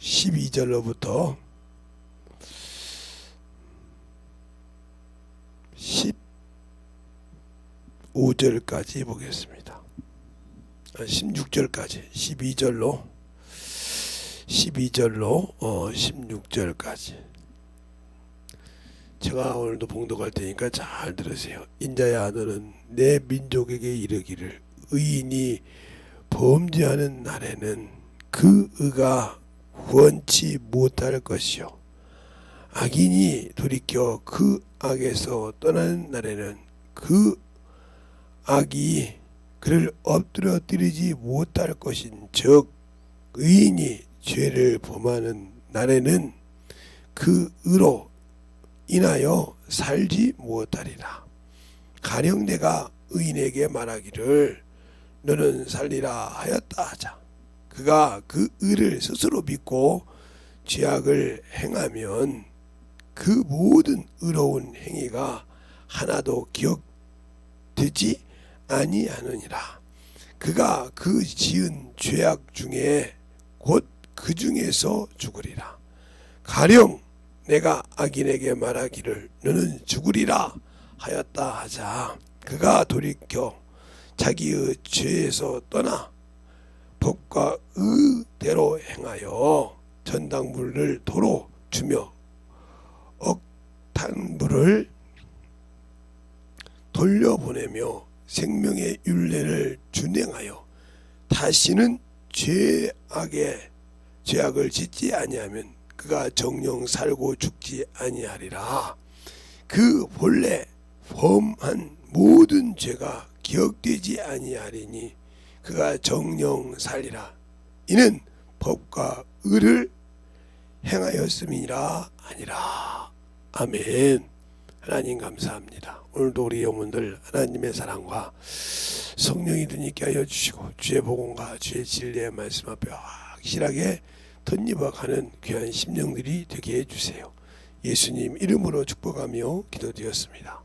12절로부터 15절까지 보겠습니다. 16절까지 12절로 16절까지 제가 오늘도 봉독할 테니까 잘 들으세요. 인자야, 너는 내 민족에게 이르기를 의인이 범죄하는 날에는 그 의가 원치 못할 것이요 악인이 돌이켜 그 악에서 떠나는 날에는 그 악이 그를 엎드러뜨리지 못할 것인 즉 의인이 죄를 범하는 날에는 그 의로 인하여 살지 못하리라. 가령 내가 의인에게 말하기를 너는 살리라 하였다 하자. 그가 그 의를 스스로 믿고 죄악을 행하면 그 모든 의로운 행위가 하나도 기억되지 아니하느니라. 그가 그 지은 죄악 중에 곧 그 중에서 죽으리라. 가령 내가 악인에게 말하기를 너는 죽으리라 하였다 하자. 그가 돌이켜 자기의 죄에서 떠나 법과 의대로 행하여 전당물을 도로 주며 억탄물을 돌려보내며 생명의 율례를 준행하여 다시는 죄악을 짓지 아니하면 그가 정령 살고 죽지 아니하리라. 그 본래 범한 모든 죄가 기억되지 아니하리니 그가 정령 살리라. 이는 법과 의를 행하였음이라 아니라. 아멘. 하나님 감사합니다. 오늘도 우리 영혼들 하나님의 사랑과 성령이 드니게 하여 주시고 주의 복음과 주의 진리의 말씀 앞에 확실하게 덧입어가는 귀한 심령들이 되게 해주세요. 예수님 이름으로 축복하며 기도드렸습니다.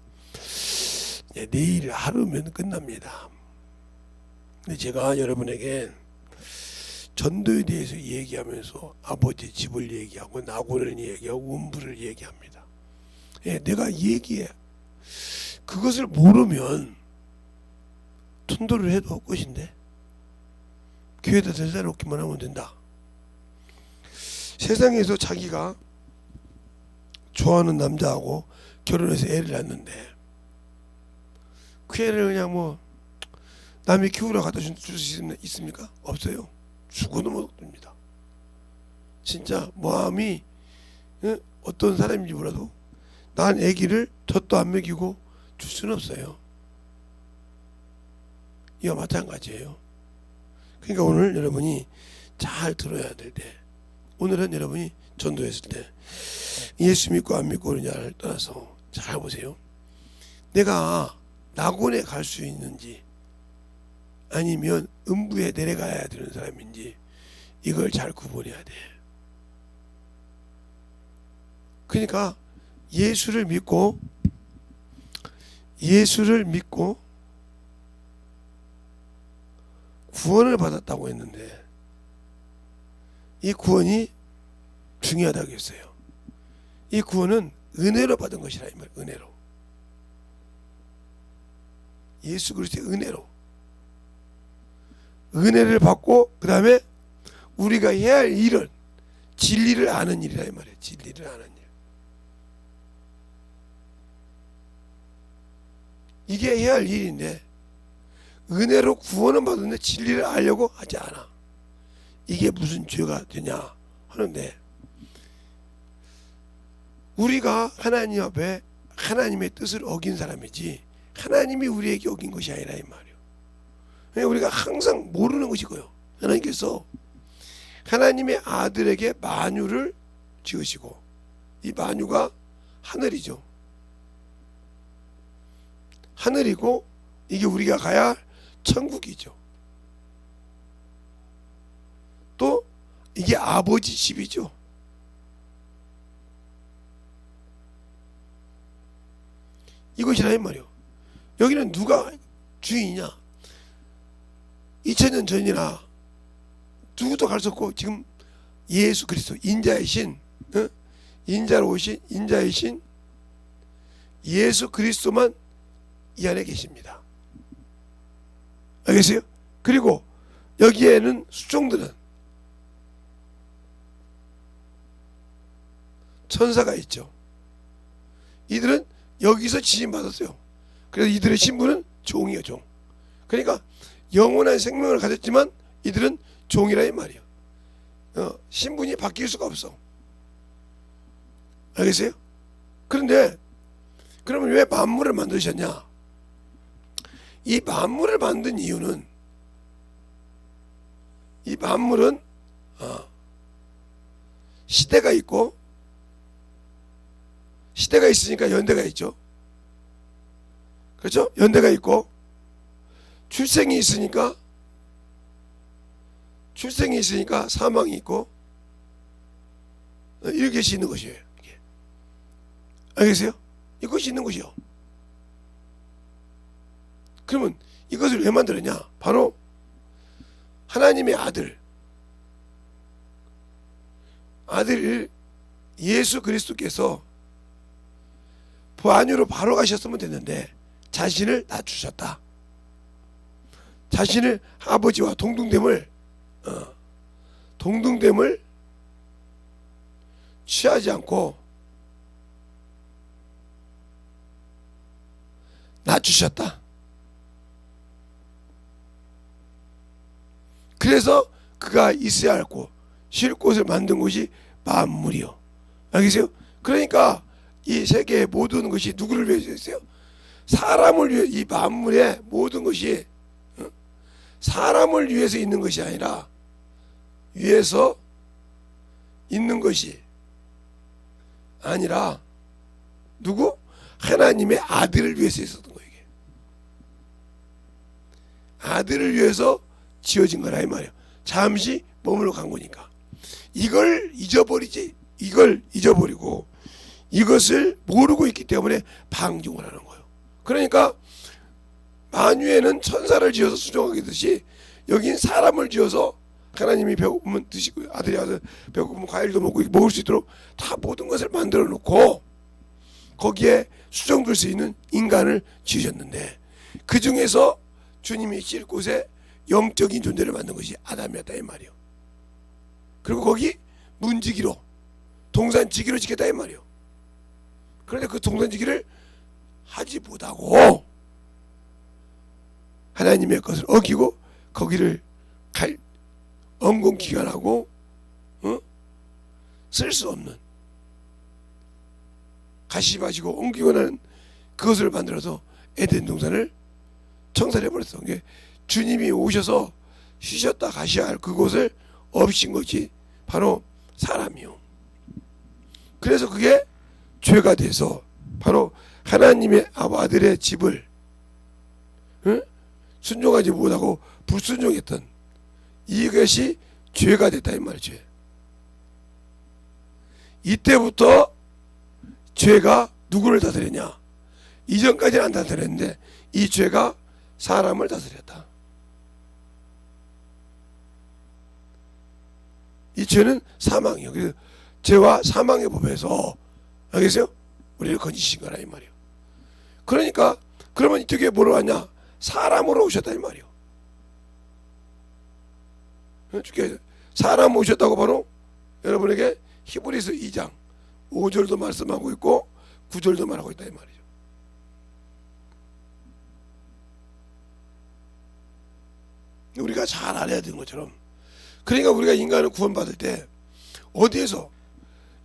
내일 하루면 끝납니다. 제가 여러분에게 전도에 대해서 얘기하면서 아버지 집을 얘기하고 낙원을 얘기하고 음부를 얘기합니다. 내가 얘기해 그것을 모르면 전도를 해도 헛것인데 교회에다 데려다 놓기만 하면 된다. 세상에서 자기가 좋아하는 남자하고 결혼해서 애를 낳는데 그 애를 그냥 뭐 남이 키우러 갖다 줄 수 있습니까? 없어요. 죽어도 못 줍니다. 진짜 마음이 어떤 사람인지 몰라도 난 애기를 젖도 안 먹이고 줄 수는 없어요. 이와 마찬가지예요. 그러니까 오늘 여러분이 잘 들어야 될 때, 오늘은 여러분이 전도했을 때 예수 믿고 안 믿고 그러냐를 떠나서 잘 보세요. 내가 낙원에 갈 수 있는지 아니면 음부에 내려가야 되는 사람인지 이걸 잘 구분해야 돼. 그러니까 예수를 믿고 구원을 받았다고 했는데 이 구원이 중요하다고 했어요. 이 구원은 은혜로 받은 것이라 이 말이에요. 은혜로. 예수 그리스도의 은혜를 받고 그 다음에 우리가 해야 할 일은 진리를 아는 일이라 이 말이에요. 진리를 아는 일. 이게 해야 할 일인데 은혜로 구원은 받았는데 진리를 알려고 하지 않아. 이게 무슨 죄가 되냐 하는데 우리가 하나님 앞에 하나님의 뜻을 어긴 사람이지 하나님이 우리에게 어긴 것이 아니라 이 말이에요. 우리가 항상 모르는 것이고요. 하나님께서 하나님의 아들에게 만유를 지으시고 이 만유가 하늘이죠. 하늘이고 이게 우리가 가야 할 천국이죠. 또 이게 아버지 집이죠. 이것이라 이 말이요. 여기는 누가 주인이냐? 2000년 전이나 누구도 갈 수 없고 지금 예수 그리스도 인자이신 인자로 오신 인자이신 예수 그리스도만 이 안에 계십니다. 알겠어요? 그리고 여기에는 수종들은 천사가 있죠. 이들은 여기서 지진받았어요. 그래서 이들의 신분은 종이에요. 종. 그러니까 영원한 생명을 가졌지만 이들은 종이라 이 말이에요. 신분이 바뀔 수가 없어. 알겠어요? 그런데 그러면 왜 만물을 만드셨냐? 이 만물을 만든 이유는 이 만물은 시대가 있고 시대가 있으니까 연대가 있죠. 그렇죠? 연대가 있고 출생이 있으니까 사망이 있고 이것이 있는 것이에요. 이게. 알겠어요? 이것이 있는 것이요. 그러면 이것을 왜 만들었냐? 바로 하나님의 아들 예수 그리스도께서 부안으로 바로 가셨으면 됐는데 자신을 낮추셨다. 자신을 아버지와 동등됨을 취하지 않고 낮추셨다. 그래서 그가 있어야 할 곳, 쉴 곳을 만든 곳이 만물이요. 알겠어요? 그러니까 이 세계의 모든 것이 누구를 위해서 있어요? 사람을 위해. 이 만물의 모든 것이 사람을 위해서 있는 것이 아니라 위해서 있는 것이 아니라 누구? 하나님의 아들을 위해서 있었던 거예요. 이게. 아들을 위해서 지어진 거라 이 말이에요. 잠시 머물러 간 거니까. 이걸 잊어버리고 이것을 모르고 있기 때문에 방종을 하는 거예요. 그러니까 만유에는 천사를 지어서 수종하게 듯이 여긴 사람을 지어서 하나님이 배고프면 드시고 아들이 와서 배고프면 과일도 먹을 수 있도록 다 모든 것을 만들어 놓고 거기에 수종될 수 있는 인간을 지으셨는데 그 중에서 주님이 쉴 곳에 영적인 존재를 만든 것이 아담이었다 이 말이에요. 그리고 거기 문지기로 동산지기로 지켰다 이 말이에요. 그런데 그 동산지기를 하지 못하고 하나님의 것을 어기고 거기를 엉궁기관하고 쓸 수 없는 가시밭이고 엉기관하는 그것을 만들어서 에덴 동산을 청산해 버렸어. 주님이 오셔서 쉬셨다 가셔야 할 그곳을 없인 것이 바로 사람이요. 그래서 그게 죄가 돼서 바로 하나님의 아들의 집을 순종하지 못하고 불순종했던 이것이 죄가 됐다 이 말이죠. 이때부터 죄가 누구를 다스렸냐? 이전까지는 안 다스렸는데 이 죄가 사람을 다스렸다. 이 죄는 사망이요. 그래서 죄와 사망의 법에서 알겠어요? 우리를 건지신 거라 이 말이에요. 그러니까 그러면 이쪽에 뭐로 왔냐? 사람으로 오셨다 이 말이에요. 주께서 사람 오셨다고 바로 여러분에게 히브리서 2장 5절도 말씀하고 있고 9절도 말하고 있다 이 말이죠. 우리가 잘 알아야 되는 것처럼 그러니까 우리가 인간을 구원받을 때 어디에서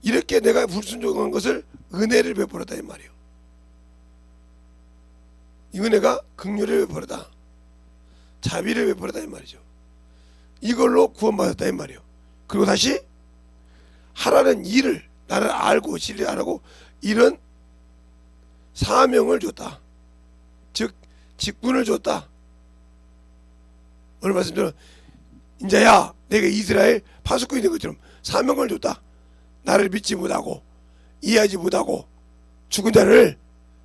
이렇게 내가 불순종한 것을 은혜를 베풀었다 이 말이에요. 이 은혜가 긍휼을 베풀었다. 자비를 베풀었다 이 말이죠. 이걸로 구원받았다 이 말이에요. 그리고 다시 하라는 일을 나를 알고 진리 알고 이런 사명을 줬다. 즉 직분을 줬다. 오늘 말씀대로 인자야 내가 이스라엘 파수꾼이 된 것처럼 사명을 줬다. 나를 믿지 못하고 이해하지 못하고 죽은 자를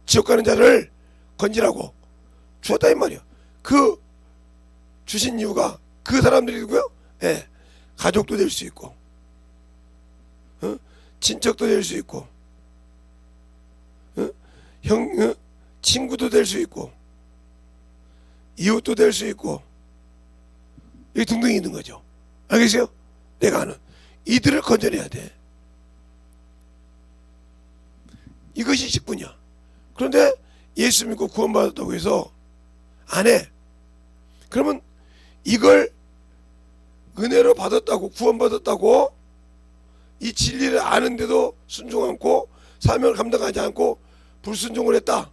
지옥 가는 자를 건지라고 주었다 이 말이에요. 그 주신 이유가 그 사람들이 누구요? 예, 가족도 될 수 있고 친척도 될 수 있고, 친구도 될 수 있고, 이웃도 될 수 있고, 이게 등등이 있는 거죠. 알겠어요? 내가 아는 이들을 건져내야 돼. 이것이 직분이야. 그런데 예수 믿고 구원받았다고 해서 안 해. 그러면 이걸 은혜로 받았다고, 구원받았다고 이 진리를 아는데도 순종 않고 사명을 감당하지 않고 불순종을 했다.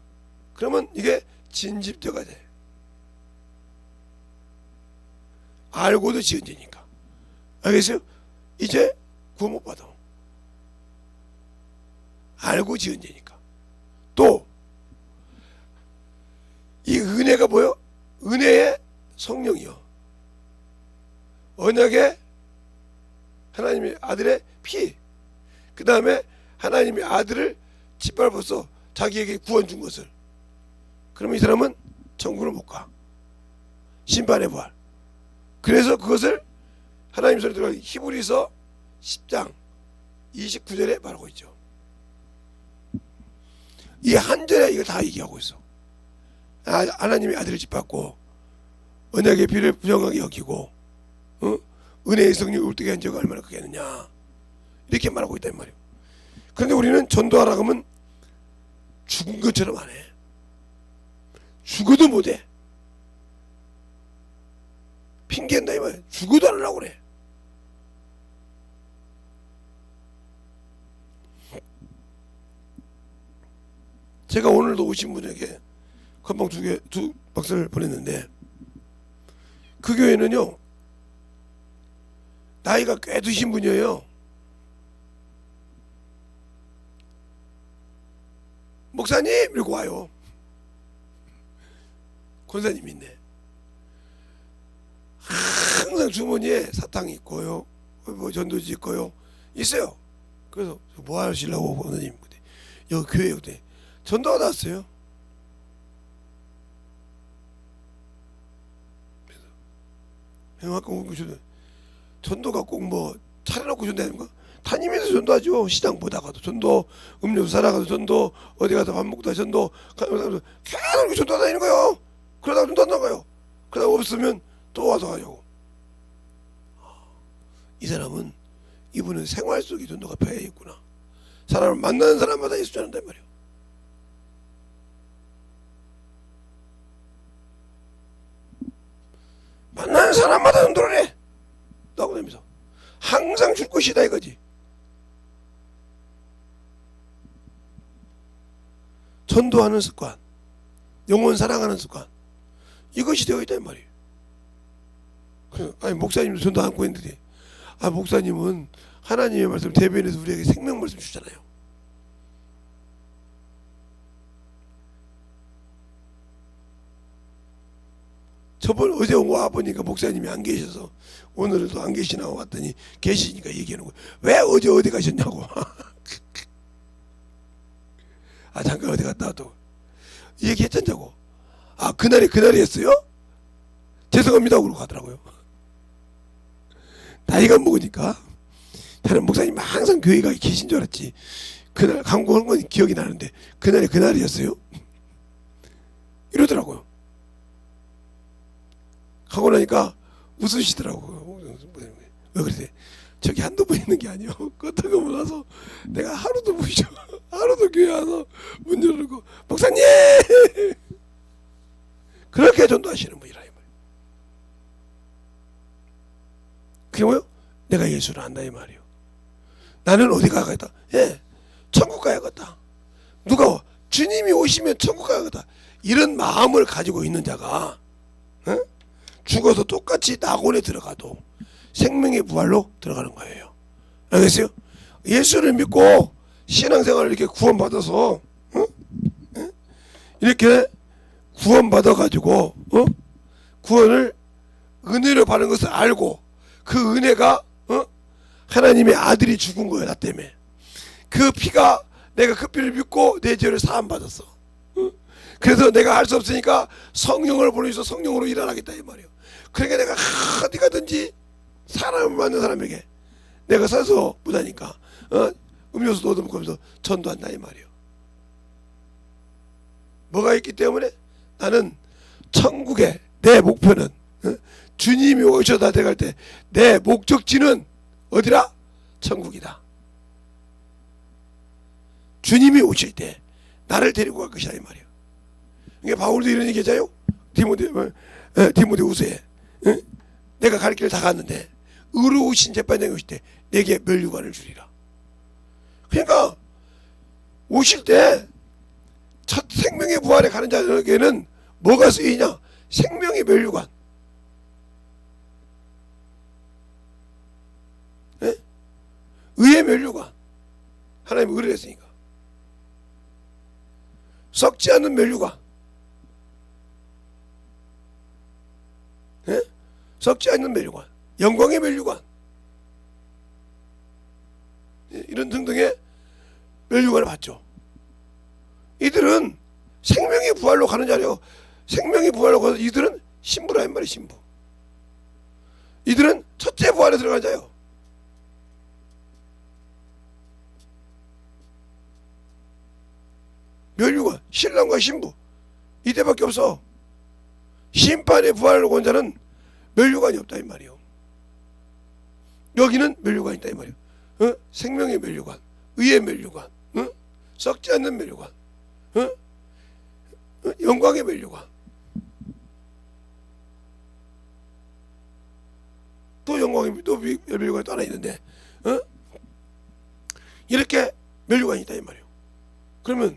그러면 이게 진집죄가 돼. 알고도 지은 죄니까. 알겠어요? 이제 구원 못 받아. 알고 지은 죄니까. 또 이 은혜가 뭐요? 은혜의 성령이요. 언약의 하나님의 아들의 피. 그 다음에 하나님의 아들을 짓밟아서 자기에게 구원 준 것을. 그러면 이 사람은 천국을 못 가. 심판의 부활. 그래서 그것을 하나님 소리 들어 히브리서 10장 29절에 말하고 있죠. 이 한 절에 이거 다 얘기하고 있어. 하나님의 아들을 짓밟고 언약의 피를 부정하게 여기고 은혜의 성령이 울뜨게 한 죄가 얼마나 크겠느냐 이렇게 말하고 있단 말이에요. 그런데 우리는 전도하라고 하면 죽은 것처럼 안 해. 죽어도 못해. 핑계한다 이 말이야. 죽어도 안 하려고 그래. 제가 오늘도 오신 분에게 건방 두 박스를 보냈는데 그 교회는요 나이가 꽤 드신 분이에요. 목사님 이러고 와요. 권사님이 있네. 항상 주머니에 사탕이 있고요, 뭐 전도지 있고요, 있어요. 그래서 뭐 하시려고 권사님 여기 교회 그때 전도가 났어요. 아까 전도가 꼭 뭐 차려놓고 전도하는 거? 다니면서 전도하죠. 시장 보다가도 전도, 음료수 사다가도 전도, 어디 가서 밥 먹다 전도, 계속 전도 다니는 거예요. 그러다가 전도 안 나가요. 그러다가 없으면 또 와서 하려고. 이 사람은, 이분은 생활 속에 전도가 배에 있구나. 사람을 만나는 사람마다 예수 전한단 말이에요. 만나는 사람마다 전도를 해. 나고 다니면서 항상 줄 것이다 이거지. 전도하는 습관, 영혼 사랑하는 습관, 이것이 되어 있단 말이에요. 아니 목사님도 전도 안고 있는데, 목사님은 하나님의 말씀 대변해서 우리에게 생명 말씀 주잖아요. 어제 와 보니까 목사님이 안 계셔서 오늘도 안 계시나 왔더니 계시니까 얘기하는 거예요. 왜 어디 가셨냐고. 잠깐 어디 갔다 와도 얘기했잖냐고. 그날이었어요? 죄송합니다 그러고 가더라고요. 나이가 먹으니까. 나는 목사님 항상 교회 가 계신 줄 알았지. 그날 광고한 건 기억이 나는데 그날이었어요? 이러더라고요. 하고 나니까 웃으시더라고요. 왜 그러세요? 저기 한두 번 있는 게 아니요. 어떤 거 몰라서 내가 하루도 못 쉬어. 하루도 교회 와서 문 열고 목사님 그렇게 전도하시는 분이라 이 말이에요. 그게 뭐요? 내가 예수를 안다 이 말이에요. 나는 어디 가야겠다? 천국 가야겠다. 누가 주님이 오시면 천국 가야겠다. 이런 마음을 가지고 있는 자가 죽어서 똑같이 낙원에 들어가도 생명의 부활로 들어가는 거예요. 알겠어요? 예수를 믿고 신앙생활을 이렇게 구원받아서 이렇게 구원받아가지고 구원을 은혜로 받는 것을 알고 그 은혜가 하나님의 아들이 죽은 거예요. 나 때문에. 그 피가 내가 그 피를 믿고 내 죄를 사함받았어. 그래서 내가 할 수 없으니까 성령을 보내서 성령으로 일어나겠다 이 말이에요. 그러니까 내가 어디 가든지 사람을 만난 사람에게 내가 서서 못하니까 음료수도 얻어먹으면서 전도한다 이 말이에요. 뭐가 있기 때문에 나는 천국의 내 목표는 주님이 오셔다 돼갈 때 내 목적지는 어디라? 천국이다. 주님이 오실 때 나를 데리고 갈 것이다 이 말이에요. 그러니까 바울도 이런 얘기 하잖아요. 디모데후서에 내가 갈 길을 다 갔는데 의로우신 재판장이 오실 때 내게 면류관을 주리라. 그러니까 오실 때 첫 생명의 부활에 가는 자에게는 뭐가 쓰이냐? 생명의 면류관. 네? 의의 면류관. 하나님이 의를 했으니까. 썩지 않는 면류관. 네? 썩지 않는 면류관. 영광의 면류관. 네? 이런 등등의 면류관을 받죠. 이들은 생명의 부활로 가는 자리요. 생명의 부활로 가서 이들은 신부라 한 말이에요. 신부. 이들은 첫째 부활에 들어간 자요. 면류관, 신랑과 신부 이때밖에 없어. 심판의 부활로 온 자는 면류관이 없다 이 말이에요. 여기는 면류관이 있다 이 말이에요. 생명의 면류관, 의의 면류관, 썩지 않는 면류관, 영광의 면류관. 또 영광의 또 면류관이 또 하나 있는데 이렇게 면류관이 있다 이 말이에요. 그러면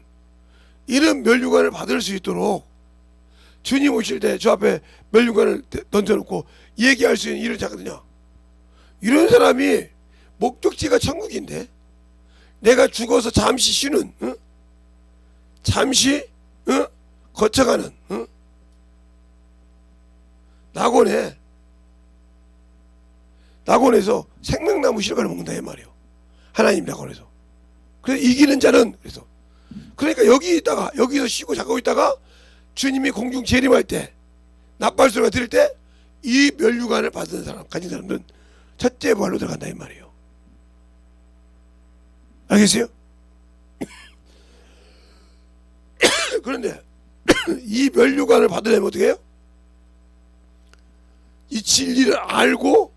이런 면류관을 받을 수 있도록 주님 오실 때 저 앞에 면류관을 던져놓고 얘기할 수 있는 일을 하거든요. 이런 사람이 목적지가 천국인데 내가 죽어서 잠시 쉬는 잠시 거쳐가는 낙원에서 생명나무 실과를 먹는다 이 말이에요. 하나님 낙원에서. 그래서 이기는 자는 그래서 그러니까 여기서 쉬고 자고 있다가 주님이 공중 재림할 때 납발소리가 들릴 때 이 면류관을 받은 사람 가진 사람들은 첫째 부활로 들어간다 이 말이에요. 알겠어요? 그런데 이 면류관을 받으려면 어떻게 해요? 이 진리를 알고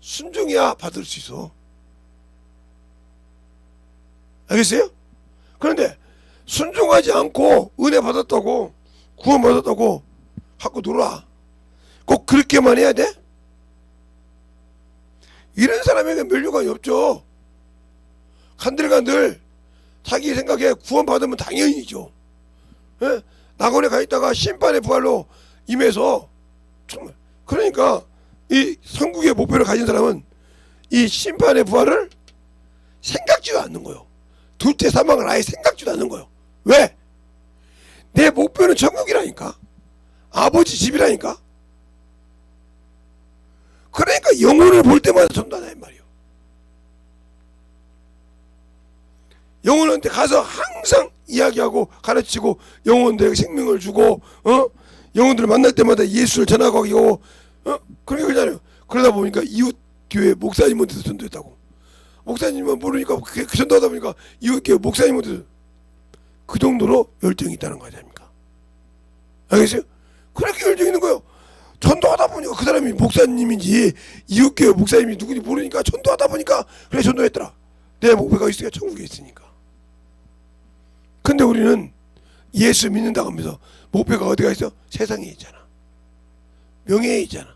순종해야 받을 수 있어. 알겠어요? 그런데 순종하지 않고 은혜 받았다고 구원 받았다고 하고 놀아. 꼭 그렇게만 해야 돼? 이런 사람에게 면류관이 없죠. 간들간들 자기 생각에 구원 받으면 당연히죠. 예? 낙원에 가 있다가 심판의 부활로 임해서 정말 그러니까 이 천국의 목표를 가진 사람은 이 심판의 부활을 생각지도 않는 거예요. 둘째 사망을 아예 생각지도 않는 거예요. 왜? 내 목표는 천국이라니까. 아버지 집이라니까. 그러니까 영혼을 볼 때마다 전도하다 이 말이에요. 영혼한테 가서 항상 이야기하고 가르치고 영혼들에게 생명을 주고 영혼들을 만날 때마다 예수를 전하고 하고 그러니까 그러잖아요. 그러다 보니까 이웃 교회 목사님한테도 전도했다고. 목사님만 모르니까 그 전도하다 보니까 이웃 교회 목사님한테도 그 정도로 열정이 있다는 거 아닙니까? 알겠어요? 그렇게 열정이 있는 거예요. 전도하다 보니까 그 사람이 목사님인지 이웃교회 목사님이 누군지 모르니까 전도하다 보니까 그래 전도했더라. 내 목표가 있으니까 천국에 있으니까. 근데 우리는 예수 믿는다고 하면서 목표가 어디가 있어? 세상에 있잖아. 명예에 있잖아.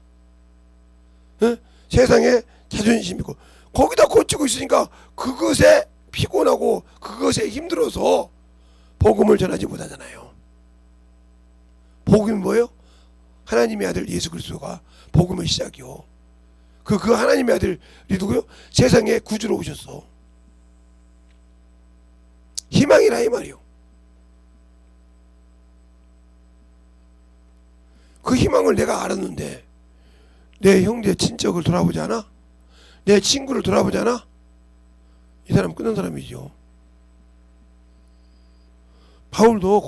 세상에 자존심 있고 거기다 꽂히고 있으니까 그것에 피곤하고 그것에 힘들어서 복음을 전하지 못하잖아요. 복음이 뭐예요? 하나님의 아들 예수 그리스도가 복음의 시작이요. 그 하나님의 아들이 누구요? 세상에 구주로 오셨어. 희망이라 이 말이요. 그 희망을 내가 알았는데 내 형제 친척을 돌아보지 않아? 내 친구를 돌아보지 않아? 이 사람 끝난 사람이죠. 바울도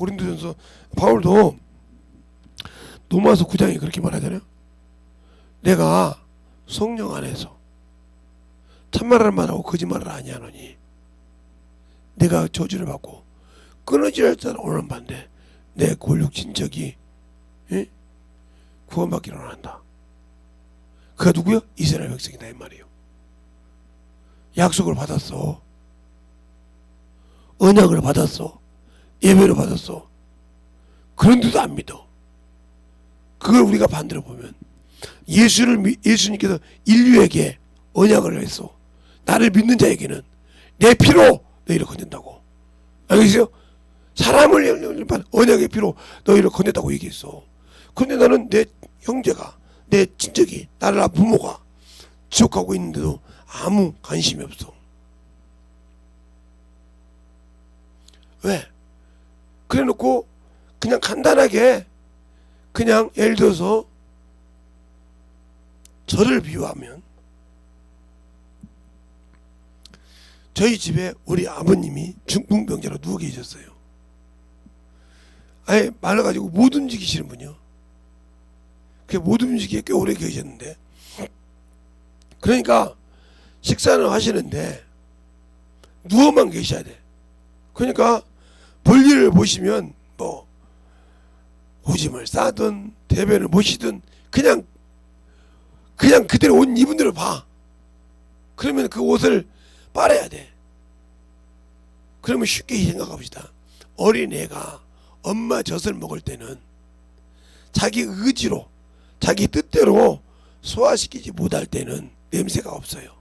로마서 9장에 그렇게 말하잖아요. 내가 성령 안에서 참말을 말하고 거짓말을 아니하노니 내가 저주를 받고 끊어질 할지라도 오는 반대 내 골육 친척이 구원받기를 원한다. 그가 누구야? 이스라엘 백성이다 이 말이에요. 약속을 받았어. 언약을 받았어. 예배를 받았어. 그런데도 안 믿어. 그걸 우리가 반대로 보면 예수님께서 인류에게 언약을 했어. 나를 믿는 자에게는 내 피로 너희를 건진다고. 알겠어요? 사람을 언약의 피로 너희를 건졌다고 얘기했어. 그런데 나는 내 형제가 내 친척이 나를 부모가 지옥하고 있는데도 아무 관심이 없어. 왜? 그래 놓고 그냥 간단하게 그냥 예를 들어서 저를 비유하면 저희 집에 우리 아버님이 중풍병자로 누워 계셨어요. 아예 말라가지고 못 움직이시는 분이요. 그게 못 움직이게 꽤 오래 계셨는데, 그러니까 식사는 하시는데 누워만 계셔야 돼. 그러니까 볼일을 보시면 뭐 오줌을 싸든 대변을 보시든 그냥 그대로 옷 입은 대로 봐. 그러면 그 옷을 빨아야 돼. 그러면 쉽게 생각합시다. 어린애가 엄마 젖을 먹을 때는 자기 의지로 자기 뜻대로 소화시키지 못할 때는 냄새가 없어요.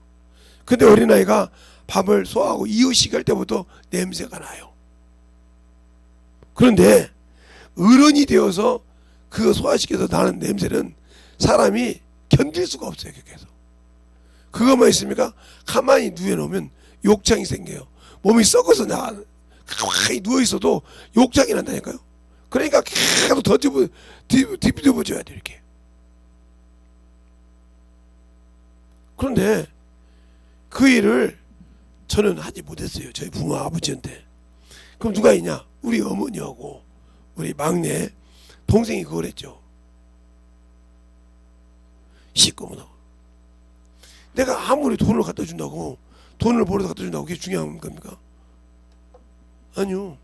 근데 어린아이가 밥을 소화하고 이유식 할 때부터 냄새가 나요. 그런데 어른이 되어서 그 소화시켜서 나는 냄새는 사람이 견딜 수가 없어요. 계속 그것만 있습니까? 가만히 누워놓으면 욕창이 생겨요. 몸이 썩어서 가만히 누워있어도 욕창이 난다니까요. 그러니까 계속 더 뒤집어줘야 돼 이렇게. 그런데 그 일을 저는 하지 못했어요. 저희 부모 아버지한테. 그럼 누가 있냐? 우리 어머니하고 우리 막내 동생이 그걸 했죠. 씻고문하고. 내가 아무리 돈을 갖다 준다고, 돈을 벌어서 갖다 준다고 그게 중요한 겁니까? 아니요.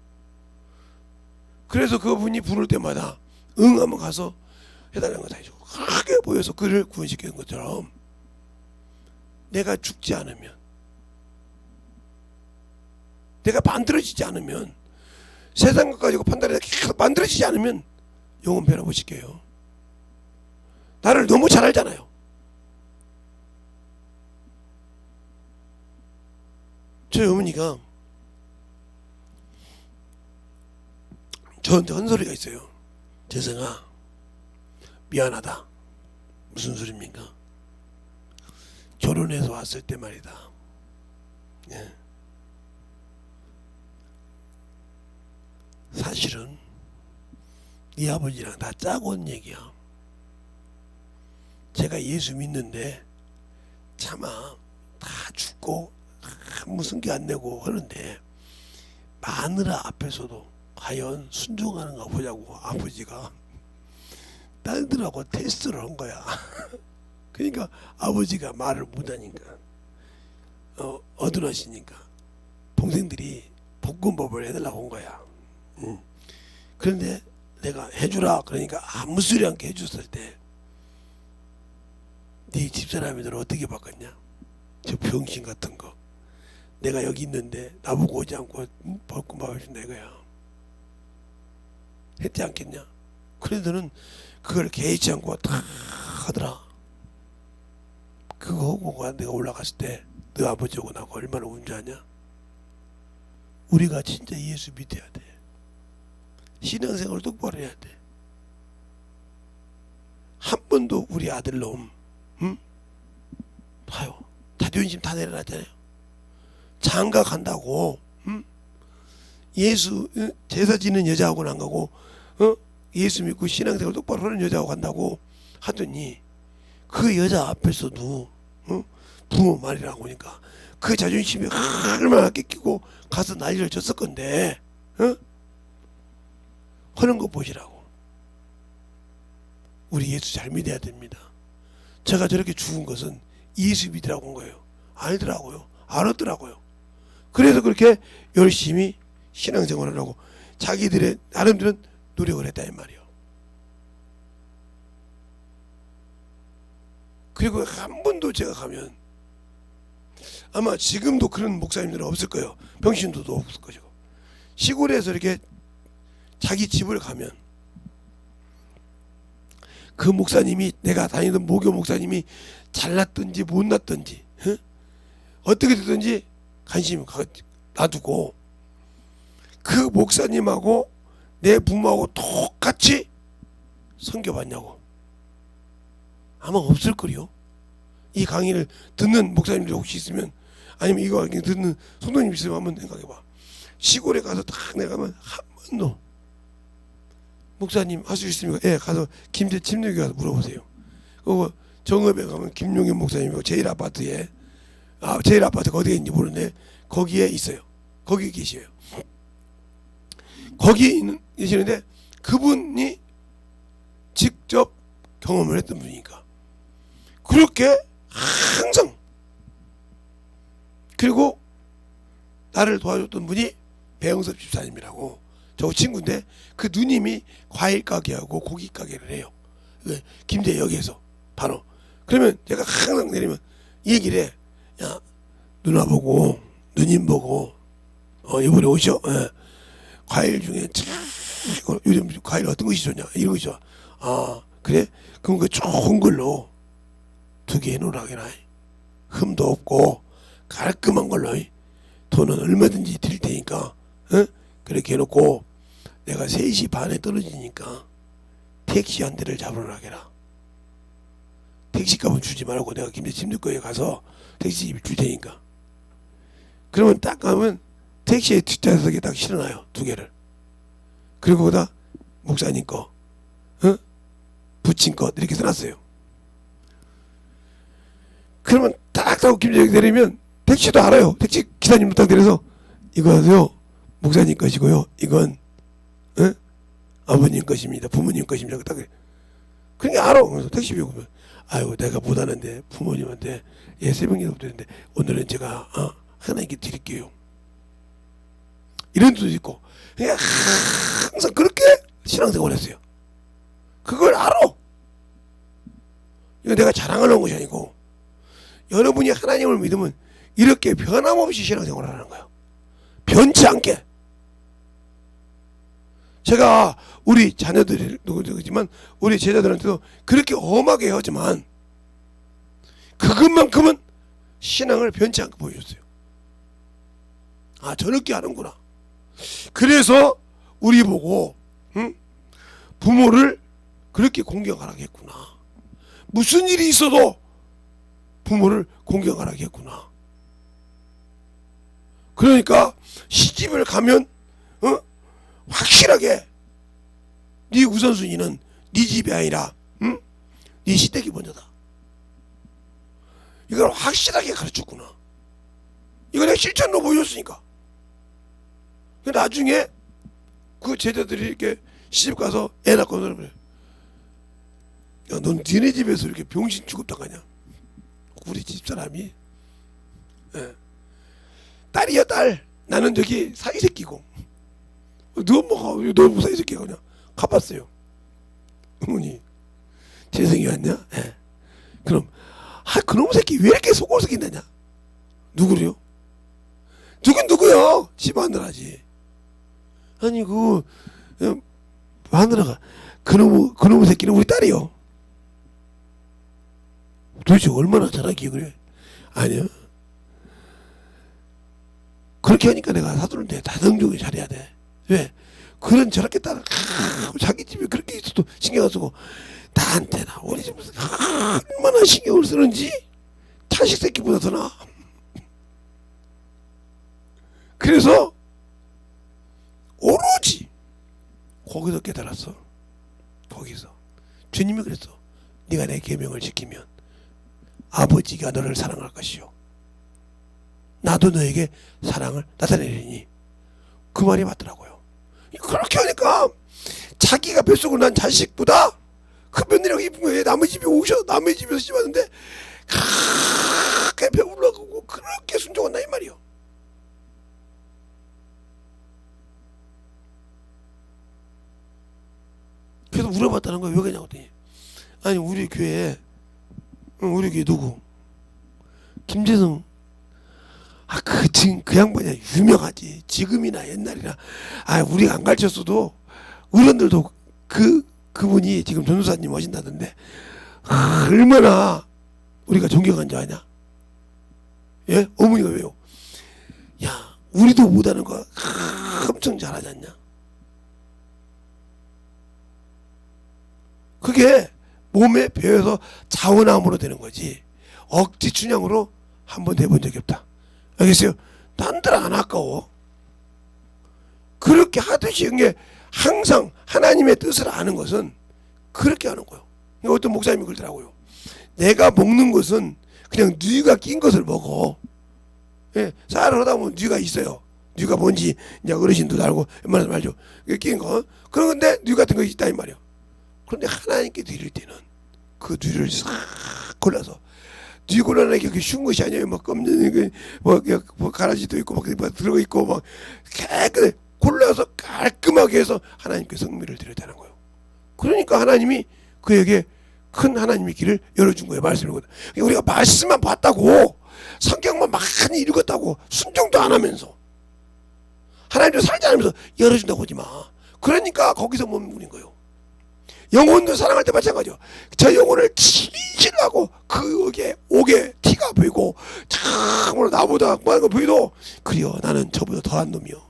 그래서 그분이 부를 때마다 응 하면 가서 해달라는 거 다 해주고 크게 보여서 그를 구원시키는 것처럼 내가 죽지 않으면, 내가 만들어지지 않으면, 세상 것 가지고 판단해서 계속 만들어지지 않으면 영혼 변화 시켜요. 나를 너무 잘 알잖아요. 저희 어머니가 저한테 한 소리가 있어요. 재성아, 미안하다. 무슨 소리입니까? 결혼해서 왔을 때 말이다. 예. 사실은 네 아버지랑 다 짜고 온 얘기야. 제가 예수 믿는데 차마 다 죽고 아무 승기 안 내고 하는데 마누라 앞에서도 과연 순종하는가 보자고 아버지가 딸들하고 테스트를 한 거야. 그러니까 아버지가 말을 못하니까 어둔하시니까 동생들이 볶음밥을 해달라고 온 거야. 그런데 내가 해주라 그러니까 아무 소리 않게 해줬을 때 네 집사람이들 어떻게 바꿨냐? 저 병신 같은 거. 내가 여기 있는데 나보고 오지 않고 볶음밥 해준다 이거야. 했지 않겠냐? 그래도는 그걸 개의치 않고 다 하더라. 그거 하고 내가 올라갔을 때 너 아버지하고 나하고 얼마나 운전하냐? 우리가 진짜 예수 믿어야 돼. 신앙생활을 똑바로 해야 돼. 한 번도 우리 아들놈 봐요. 자존심 다 내려놨잖아요. 장가 간다고 예수 제사 지는 여자하고는 안 가고 예수 믿고 신앙생활 똑바로 하는 여자하고 간다고 하더니 그 여자 앞에서도 부모 말이라고 하니까 그 자존심이 얼마나 깨끼고 가서 난리를 쳤을 건데 하는 거 보시라고. 우리 예수 잘 믿어야 됩니다. 제가 저렇게 죽은 것은 예수 믿으라고 한 거예요. 알더라고요. 알았더라고요. 그래서 그렇게 열심히 신앙생활을 하고 자기들의 나름대로 노력을 했다 이 말이에요. 그리고 한 번도 제가 가면 아마 지금도 그런 목사님들은 없을 거예요. 병신도도 없을 거죠. 시골에서 이렇게 자기 집을 가면 그 목사님이, 내가 다니던 모교 목사님이 잘났든지 못났든지 어떻게 됐든지 관심 놔두고 그 목사님하고 내 부모하고 똑같이 섬겨봤냐고. 아마 없을 거요. 이 강의를 듣는 목사님들 혹시 있으면, 아니면 이거 강의 듣는 성도님 있으면 한번 생각해봐. 시골에 가서 딱 내가 가면 한 번도 목사님 할 수 있습니까? 예, 가서 침례교회 가서 물어보세요. 그리고 정읍에 가면 김용현 목사님이고 제일 아파트에, 제일 아파트가 어디에 있는지 모르는데 거기에 있어요. 거기 계셔요. 거기 계시는데 그분이 직접 경험을 했던 분이니까 그렇게 항상, 그리고 나를 도와줬던 분이 배영섭 집사님이라고, 저 친구인데 그 누님이 과일 가게하고 고기 가게를 해요. 김제역에서 바로. 그러면 제가 항상 내리면 이 얘기를 해. 야, 누나 보고 누님 보고 이번에 오셔. 예. 과일 중에 요즘 과일 어떤 것이 좋냐 이런 것이 좋아. 그래? 그럼 그 좋은 걸로 2개 해놓으라 하게나. 흠도 없고 깔끔한 걸로. 돈은 얼마든지 드릴 테니까 그렇게 해놓고 내가 3시 반에 떨어지니까 택시 한 대를 잡으러 하게라. 택시값은 주지 말고 내가 김제 침대거에 가서 택시비 줄 테니까. 그러면 딱 가면 택시에 뒷좌석에 딱 실어놔요. 2개를. 그리고 거기다 목사님 거, 부친 것 이렇게 써놨어요. 그러면 딱 타고 김제역 내리면 택시도 알아요. 택시 기사님도 딱 내려서 이거요 목사님 것이고요. 이건 아버님 것입니다. 부모님 것입니다. 딱 그래. 그러니까 알아. 그래서 택시비 오면 아이고 내가 못하는데 부모님한테 새벽에도 드리는데 오늘은 제가 하나님께 드릴게요. 이런 뜻도 있고. 그냥 항상 그렇게 신앙생활을 했어요. 그걸 알아. 이거 내가 자랑하려는 것이 아니고 여러분이 하나님을 믿으면 이렇게 변함없이 신앙생활을 하는 거예요. 변치 않게. 제가 우리 자녀들도 그렇지만 우리 제자들한테도 그렇게 엄하게 하지만 그것만큼은 신앙을 변치 않게 보여줬어요. 저렇게 하는구나. 그래서 우리 보고 부모를 그렇게 공경하라고 했구나. 무슨 일이 있어도 부모를 공경하라고 했구나. 그러니까 시집을 가면 확실하게 네 우선순위는 네 집이 아니라 네 시댁이 먼저다. 이걸 확실하게 가르쳤구나. 이걸 내가 실천으로 보여줬으니까. 나중에 그 제자들이 이렇게 시집 가서 애 낳고 그래. 야, 넌 니네 집에서 이렇게 병신 취급당하냐? 우리 집사람이 딸이야 딸. 나는 저기 사기새끼고. 너 뭐가 너 사기새끼가 그냥 가봤어요. 어머니 재성이 왔냐? 그럼 그놈 새끼 왜 이렇게 속을 새끼냐냐? 누구래요? 누구요? 집 마누라지. 아니 마누라가 그놈 새끼는 우리 딸이요. 도대체 얼마나 잘하기에 그래? 아니요. 그렇게 하니까 내가 사돈한테 다정적으로 잘해야 돼. 왜? 그런 저렇게 딸을 자기 집에 그렇게 있어도 신경 안 쓰고 나한테나 우리 집에서 얼마나 신경을 쓰는지 자식 새끼보다 더 나아. 그래서 오로지 거기서 깨달았어. 거기서 주님이 그랬어. 네가 내 계명을 지키면 아버지가 너를 사랑할 것이요 나도 너에게 사랑을 나타내리니. 그 말이 맞더라고요. 그렇게 하니까 자기가 뱃속으로 난 자식보다 큰 며느리가 이쁜 거예요. 남의 집에 오셔. 남의 집에서 씹었는데 그렇게 배우려고 그렇게 순종한다 이 말이요. 그래서 물어봤다는 거예요. 왜 그러냐고 했더니 아니 우리 교회 누구? 김재성. 지금 그 양반이 유명하지. 지금이나 옛날이나. 우리가 안 가르쳤어도 어른들도 그분이 지금 전도사님 하신다던데 얼마나 우리가 존경한 줄 아냐? 예? 어머니가 왜요? 야, 우리도 못하는 거 엄청 잘하지 않냐? 그게 몸에 배어서 자원함으로 되는 거지. 억지 춘향으로 한 번도 해본 적이 없다. 알겠어요? 남들 안 아까워. 그렇게 하듯이 이게 항상 하나님의 뜻을 아는 것은 그렇게 하는 거예요. 어떤 목사님이 그러더라고요. 내가 먹는 것은 그냥 뉘가 낀 것을 먹어. 예, 쌀을 하다 보면 뉘가 있어요. 뉘가 뭔지 이제 어르신도 알고 웬만해서 말죠. 낀 거. 그런 건데 뉘 같은 거 있다 이 말이에요. 그런데 하나님께 드릴 때는 그 뉘를 싹 골라서 뉘 골라내기 그게 쉬운 것이 아니에요. 막 껌는 뭐 가라지도 있고 막 들어가 있고 막 깨끗이 골라서 깔끔하게 해서 하나님께 성미를 드렸다는 거예요. 그러니까 하나님이 그에게 큰 하나님의 길을 열어준 거예요. 말씀을. 우리가 말씀만 봤다고 성경만 많이 읽었다고 순종도 안 하면서 하나님도 살지 않으면서 열어준다고 하지 마. 그러니까 거기서 머무는 거예요. 영혼도 사랑할 때 마찬가지요. 저 영혼을 치시려고 그게 옥에 티가 보이고 참으로 나보다 많은 거 보이도 그래요. 나는 저보다 더한 놈이요.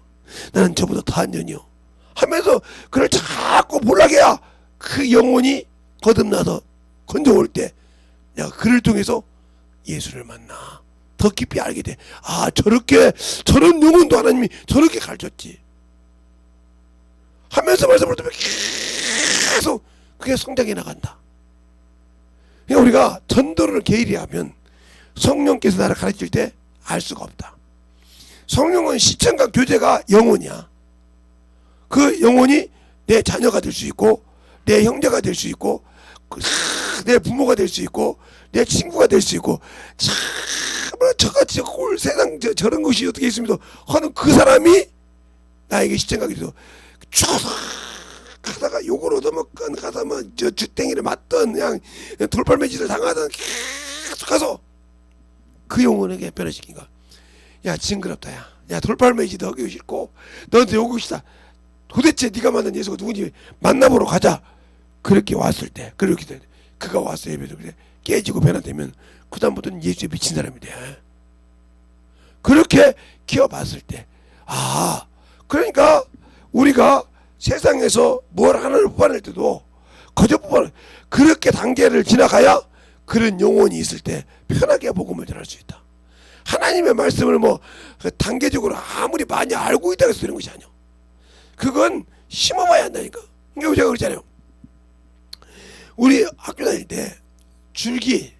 나는 저보다 더한 년이요. 하면서 그를 자꾸 몰라게 해야 그 영혼이 거듭나서 건져올 때 내가 그를 통해서 예수를 만나 더 깊이 알게 돼. 저렇게 저런 영혼도 하나님이 저렇게 가르쳤지 하면서 말씀을 듣면 계속 그게 성장해 나간다. 그러니까 우리가 전도를 게을리 하면 성령께서 나를 가르칠 때 알 수가 없다. 성령은 시청과 교제가 영혼이야. 그 영혼이 내 자녀가 될 수 있고 내 형제가 될 수 있고 내 부모가 될 수 있고 내 친구가 될 수 있고 참으로 저같이 꼴 세상 저런 것이 어떻게 있습니까 하는 그 사람이 나에게 시청하게 돼서 쫙 가다가 욕을 얻어먹건 가서 뭐 저 주땡이를 맞던 그냥 돌팔매질을 당하던 계속 가서 그 영혼에게 변화시킨 거야. 야 징그럽다. 야 돌팔매질도 하기 싫고 너한테 욕하고 싶다. 도대체 네가 만난 예수가 누군지 만나보러 가자. 그렇게 왔을 때 그렇게 돼. 그가 와서 예배도 그래 깨지고 변화되면 그 다음부터는 예수에 미친 사람이 돼. 그렇게 키워봤을 때 그러니까 우리가 세상에서 뭘 하나를 뽑아낼 때도 거저 뽑아낼 그렇게 단계를 지나가야 그런 영혼이 있을 때 편하게 복음을 전할 수 있다. 하나님의 말씀을 뭐 단계적으로 아무리 많이 알고 있다고 해서 되는 것이 아니야. 그건 심어봐야 한다니까. 그러니까 제가 그랬잖아요. 우리 학교 다닐 때 줄기,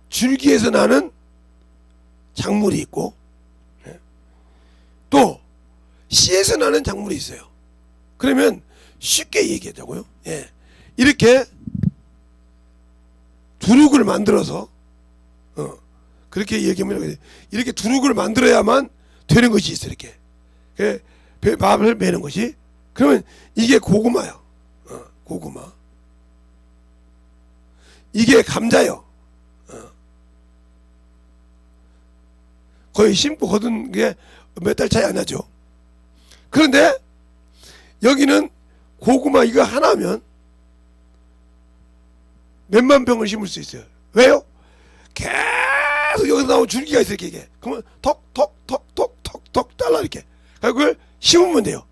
줄기에서 나는 작물이 있고 또 씨에서 나는 작물이 있어요. 그러면 쉽게 얘기하자고요. 이렇게 두룩을 만들어서 그렇게 얘기하면 이렇게 두룩을 만들어야만 되는 것이 있어. 이렇게 밥을 매는 것이. 그러면 이게 고구마요. 고구마. 이게 감자요. 거의 심고 거둔 게 몇 달 차이 안 나죠. 그런데 여기는 고구마 이거 하나면 몇만 병을 심을 수 있어요. 왜요? 계속 여기서 나온 줄기가 있어요. 이게. 그러면 톡톡톡톡톡톡 잘라 이렇게. 그걸 심으면 돼요.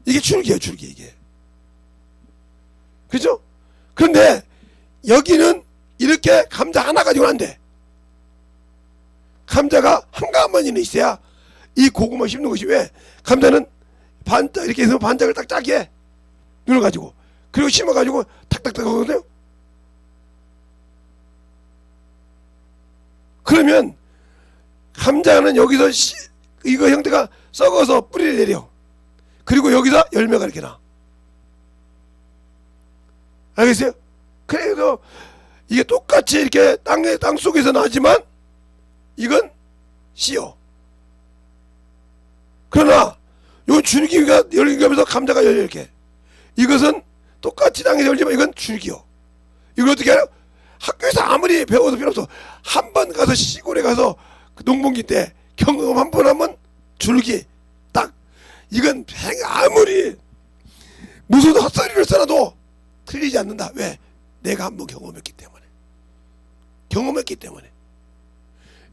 이게 줄기예요. 줄기 이게. 그죠? 그런데 여기는 이렇게 감자 하나 가지고는 안 돼. 감자가 한가만이는 있어야 이 고구마 심는 것이. 왜? 감자는 반짝 이렇게 해서 반짝을 딱 짜게 해. 눈을 가지고. 그리고 심어가지고 탁탁탁 하거든요. 그러면 감자는 여기서 이거 형태가 썩어서 뿌리를 내려. 그리고 여기서 열매가 이렇게 나. 알겠어요? 그래서 이게 똑같이 이렇게 땅 속에서 나지만 이건 씨요. 그러나 요 줄기가 열리면서 감자가 열려 이렇게. 이것은 똑같이 당연히 열지만 이건 줄기요. 이걸 어떻게 해요? 학교에서 아무리 배워도 필요 없어. 한 번 가서 시골에 가서 그 농번기 때 경험 한 번 하면 줄기 딱. 이건 아무리 무슨 헛소리를 써놔도 틀리지 않는다. 왜? 내가 한번 경험했기 때문에. 경험했기 때문에.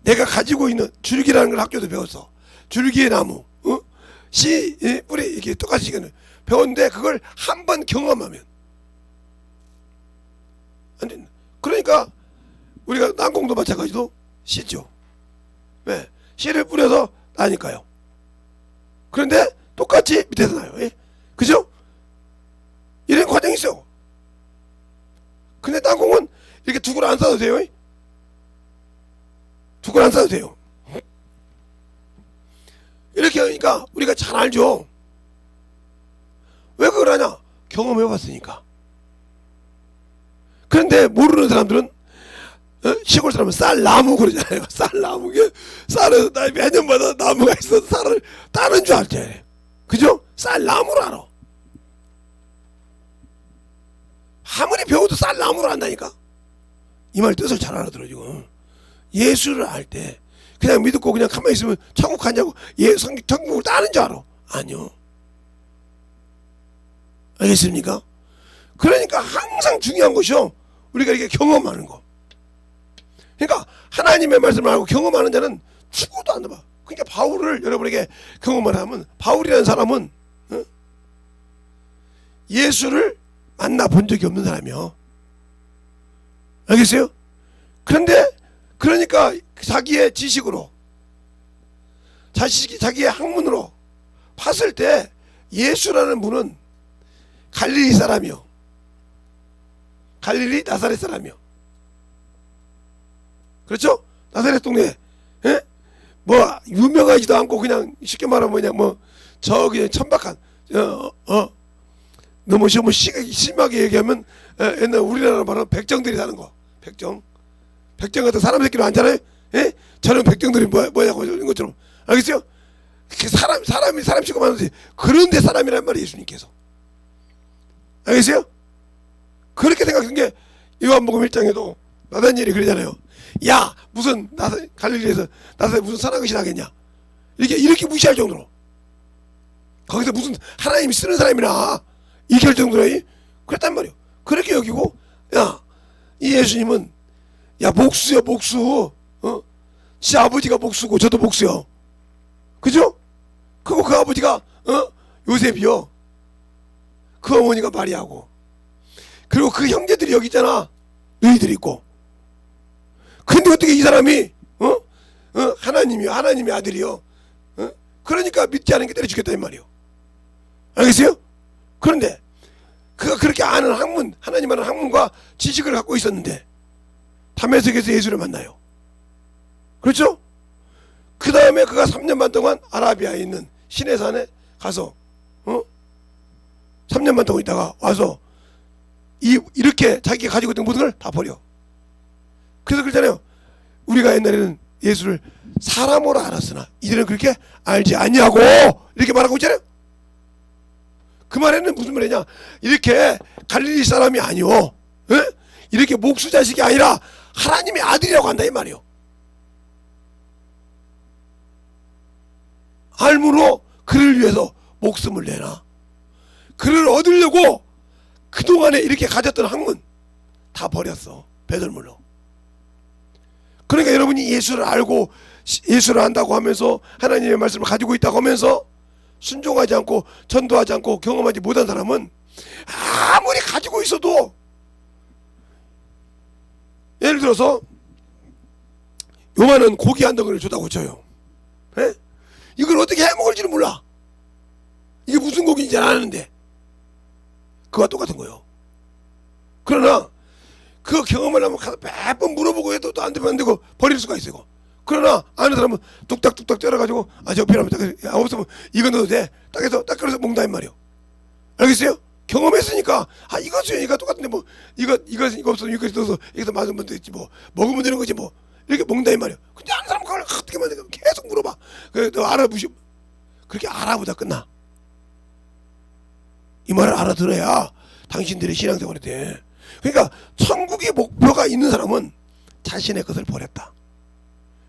내가 가지고 있는 줄기라는 걸 학교도 배웠어. 줄기의 나무, 씨 뿌리 이렇게 똑같이 배웠는데 그걸 한 번 경험하면 안 된다. 그러니까 우리가 땅콩도 마찬가지로 씨죠. 왜? 씨를 뿌려서 나니까요. 그런데 똑같이 밑에서 나요. 예? 그죠? 이런 과정이 있어요. 근데 땅콩은 이렇게 두 그루 안 싸도 돼요. 두 그루 안 싸도 돼요. 이렇게 하니까 우리가 잘 알죠. 왜 그걸 하냐? 경험해봤으니까. 그런데 모르는 사람들은 시골 사람은 쌀나무 그러잖아요. 쌀나무. 쌀은 매년마다 나무가 있어서 쌀을 따는 줄 알죠. 그죠? 쌀나무를 알아. 아무리 배워도 쌀나무를 안다니까. 이 말 뜻을 잘 알아들어 지금. 예수를 알 때 그냥 믿고 그냥 가만히 있으면 천국 가냐고 천국을 따는 줄 알아. 아니요. 알겠습니까? 그러니까 항상 중요한 것이요. 우리가 이렇게 경험하는 거. 그러니까 하나님의 말씀을 알고 경험하는 자는 죽어도 안 봐. 그러니까 바울을 여러분에게 경험을 하면 바울이라는 사람은 예수를 만나본 적이 없는 사람이요. 알겠어요? 그런데 그러니까 자기의 지식으로 자기의 학문으로 봤을 때 예수라는 분은 갈릴리 사람이요. 갈릴리 나사렛 사람이요. 그렇죠? 나사렛 동네. 예? 뭐 유명하지도 않고 그냥 쉽게 말하면 그냥 뭐 저기 천박한 너무 심하게 얘기하면 옛날 우리나라 말하면 백정들이 사는 거. 백정 같은 사람 새끼로 앉잖아요. 예? 저런 백정들이 뭐냐고 이런 것처럼. 알겠어요? 사람이 사람 치고 마는지 그런데 사람이란 말이에요. 예수님께서. 알겠어요? 그렇게 생각한 게 요한복음 1장에도 나다니엘이 그러잖아요. 야 무슨 갈릴리에서 나사렛 무슨 선한 것이 나겠냐. 이렇게 무시할 정도로. 거기서 무슨 하나님이 쓰는 사람이나 이렇게 할 정도로 그랬단 말이에요. 그렇게 여기고 이 예수님은 목수요 목수. 지 아버지가 목수고 저도 목수요. 그죠? 그리고 그 아버지가 요셉이요. 그 어머니가 마리아고. 그리고 그 형제들이 여기 있잖아. 너희들이 있고. 근데 어떻게 이 사람이 하나님의 아들이요. 그러니까 믿지 않은 게 때려 죽겠다 이 말이요. 알겠어요? 그런데 그가 그렇게 아는 학문, 하나님 아는 학문과 지식을 갖고 있었는데 다메섹에서 예수를 만나요. 그렇죠? 그 다음에 그가 3년 반 동안 아라비아에 있는 시내산에 가서 3년 반 동안 있다가 와서 이렇게 자기가 가지고 있던 모든 걸 다 버려. 그래서 그러잖아요. 우리가 옛날에는 예수를 사람으로 알았으나 이제는 그렇게 알지 아니하고 이렇게 말하고 있잖아요. 그 말에는 무슨 말이냐? 이렇게 갈릴리 사람이 아니오. 이렇게 목수 자식이 아니라 하나님의 아들이라고 한다 이 말이요. 알므로 그를 위해서 목숨을 내나. 그를 얻으려고 그동안에 이렇게 가졌던 학문 다 버렸어. 배설물로. 그러니까 여러분이 예수를 알고 예수를 안다고 하면서 하나님의 말씀을 가지고 있다고 하면서 순종하지 않고 전도하지 않고 경험하지 못한 사람은 아무리 가지고 있어도 예를 들어서 요만한 고기 한 덩어리를 줬다고 쳐요. 에? 이걸 어떻게 해먹을지를 몰라. 이게 무슨 고기인지 아는데 그와 똑같은 거예요. 그러나 그 경험을 하면 가서 몇 번 물어보고 해도 또 안 되면 안 되고 버릴 수가 있어요. 그러나 아는 사람은 뚝딱뚝딱 썰어가지고 저 필요하면 딱 없으면 이거 넣어도 돼. 딱 해서 딱 그래서 먹는다 이 말이요. 알겠어요? 경험했으니까 이거 똑같은데 뭐 이거 없으면 이거 넣어서 여기서 맞으면 되지 뭐 먹으면 되는 거지 뭐 이렇게 먹는다 이 말이요. 근데 아는 사람은 그걸 어떻게 만드냐 계속 물어봐. 그래 너 알아보시 그렇게 알아보다 끝나. 이 말을 알아들어야 당신들의 신앙생활이 돼. 그러니까 천국의 목표가 있는 사람은 자신의 것을 버렸다.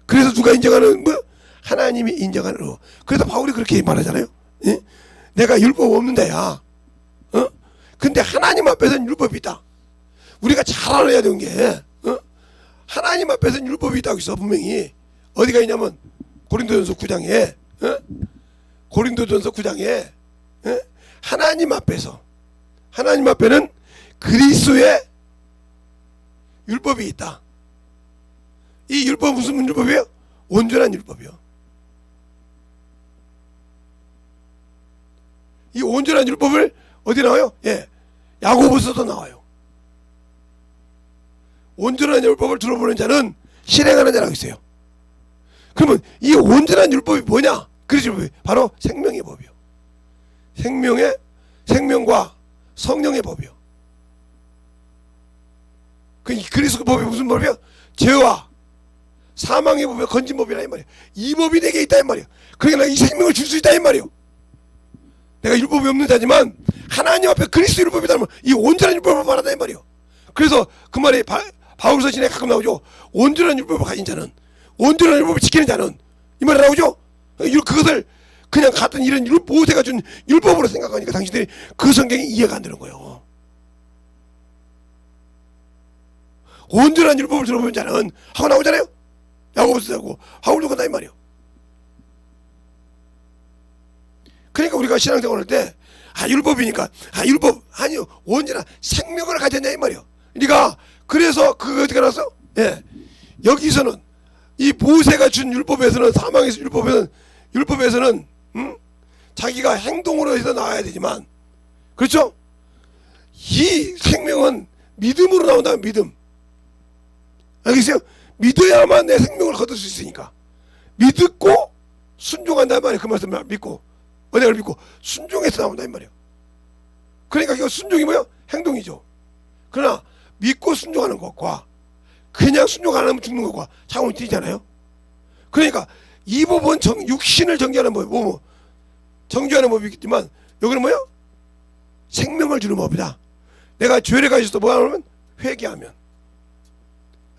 그래서 누가 인정하는 뭐 하나님이 인정하는 거. 그래서 바울이 그렇게 말하잖아요. 예? 내가 율법 없는데야. 근데 하나님 앞에서는 율법이 있다. 우리가 잘 알아야 되는 게 하나님 앞에서는 율법이 있다고 있어. 분명히 어디가 있냐면 고린도전서 9장에 고린도전서 9장에 하나님 앞에서 하나님 앞에는 그리스도의 율법이 있다. 이 율법 무슨 율법이에요? 온전한 율법이요. 이 온전한 율법을 어디 나와요? 예, 야고보서도 나와요. 온전한 율법을 들어보는 자는 실행하는 자라고 있어요. 그러면 이 온전한 율법이 뭐냐? 그리스도 율법이 바로 생명의 법이요. 생명과 성령의 법이요. 그 그리스도 법이 무슨 법이요? 죄와 사망의 법이 건진 법이라 이 말이야. 이 법이 내게 있다 이 말이야. 그러니까 내가 이 생명을 줄 수 있다 이 말이야. 내가 율법이 없는 자지만 하나님 앞에 그리스도 율법이다면 이 온전한 율법을 말한다 이 말이야. 그래서 그 말이 바울 서신에 가끔 나오죠. 온전한 율법을 가진 자는, 온전한 율법을 지키는 자는, 이 말이 나오죠. 그것을 그냥 같은 이런 모세가 준 율법으로 생각하니까 당신들이 그 성경이 이해가 안 되는 거예요. 온전한 율법을 들어보는 자는 하고 나오잖아요. 야고보서 하고 바울도 그런다 이 말이에요. 그러니까 우리가 신앙생활 할 때 율법이니까 율법 아니요, 온전한 생명을 가졌냐 이 말이에요. 그러니까 그래서 그거 어떻게 나왔어? 예, 여기서는 이 모세가 준 율법에서는 사망의 율법에서는 자기가 행동으로 해서 나와야 되지만, 그렇죠? 이 생명은 믿음으로 나온다면 믿음. 알겠어요? 믿어야만 내 생명을 거둘 수 있으니까 믿고 순종한단 말이에요. 그 말씀을 믿고 언약을 믿고 순종해서 나온다 이 말이에요. 그러니까 이거 순종이 뭐예요? 행동이죠. 그러나 믿고 순종하는 것과 그냥 순종 안 하면 죽는 것과 차원이 틀리잖아요. 그러니까 이 법은 육신을 정죄하는 법이고 정죄하는 법이겠지만 여기는 뭐예요? 생명을 주는 법이다. 내가 죄를 가졌어 뭐 하면 회개하면.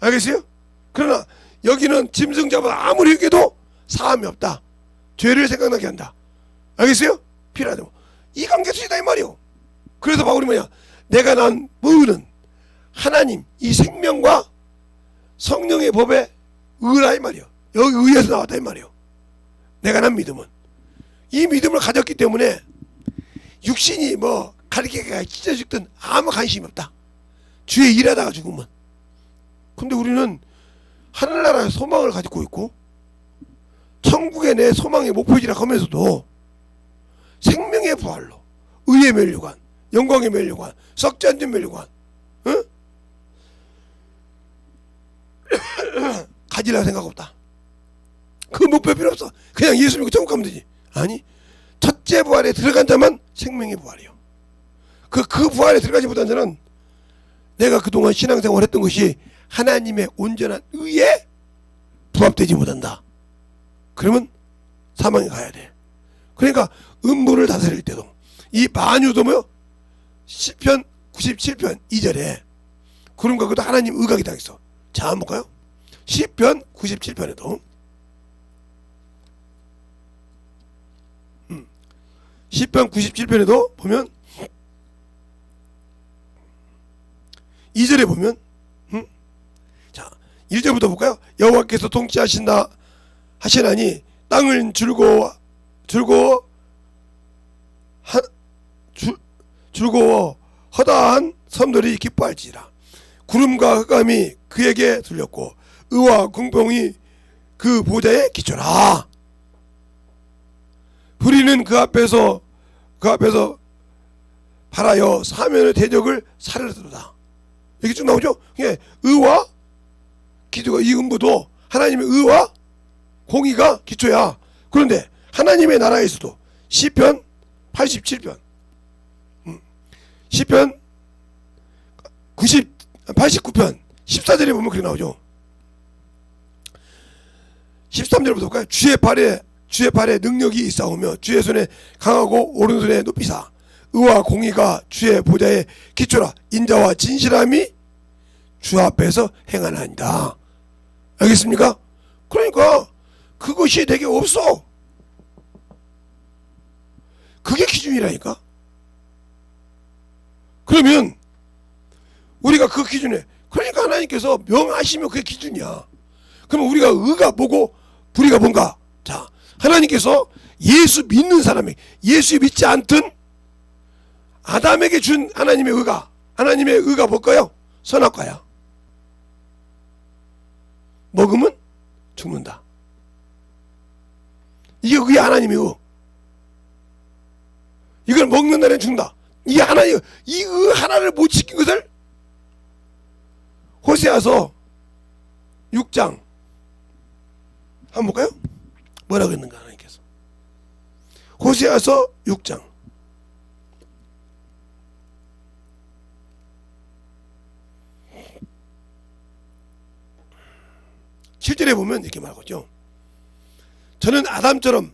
알겠어요? 그러나 여기는 짐승 잡아 아무리 회개도 사함이 없다. 죄를 생각나게 한다. 알겠어요? 필요하다. 이 관계수이다 이 말이요. 그래서 바울이 뭐냐? 내가 난 의는 하나님 이 생명과 성령의 법에 의라 이 말이요. 여기 의에서 나왔다 이 말이요. 내가 난 믿음은 이 믿음을 가졌기 때문에 육신이 뭐 가리개가 찢어 죽든 아무 관심이 없다. 주의 일하다가 죽으면. 근데 우리는 하늘나라의 소망을 가지고 있고 천국의 내 소망의 목표지라 하면서도 생명의 부활로 의의 면류관, 영광의 면류관, 썩지 않는 면류관 가지라 생각 없다. 그 목표 필요 없어. 그냥 예수 믿고 천국 가면 되지. 아니, 첫째 부활에 들어간 자만 생명의 부활이요. 그 부활에 들어가지 못한 자는 내가 그동안 신앙생활 했던 것이 하나님의 온전한 의에 부합되지 못한다. 그러면 사망에 가야 돼. 그러니까 음부를 다스릴 때도 이 만유도 뭐요? 시편 97편 2절에 구름과 그도 하나님 의각이 다 있어. 자, 한번 볼까요? 시편 97편에도 시편 97편에도 보면 2절에 보면 자, 1절부터 볼까요? 여호와께서 통치하신다 하시나니 땅을 즐거워 허다한 섬들이 기뻐할지라. 구름과 흑암이 그에게 들렸고 의와 공평이 그 보좌에 기초라. 불의는 그 앞에서 발하여 사면의 대적을 사르르다. 여기 쭉 나오죠? 예, 의와 기초가 이 음부도 하나님의 의와 공의가 기초야. 그런데 하나님의 나라에서도 시편 87편 시편 89편 14절에 보면 그렇게 나오죠. 13절부터 볼까요? 주의 발에 능력이 있사오며 주의 손에 강하고 오른손에 높이사 의와 공의가 주의 보좌의 기초라. 인자와 진실함이 주 앞에서 행하나이다. 알겠습니까? 그러니까 그것이 내게 없어. 그게 기준이라니까. 그러면 우리가 그 기준에, 그러니까 하나님께서 명하시면 그게 기준이야. 그러면 우리가 의가 뭐고 불의가 뭔가? 자, 하나님께서 예수 믿는 사람에게, 예수 믿지 않던 아담에게 준 하나님의 의가 뭘까요? 선악과야. 먹으면 죽는다. 이게 그게 하나님의 의. 이걸 먹는 날엔 죽는다. 이게 하나님, 이 의 하나를 못 지킨 것을 호세아서 6장 한번 볼까요? 뭐라고 했는가 하나님께서. 호세아서 6장 7절에 보면 이렇게 말하죠. 저는 아담처럼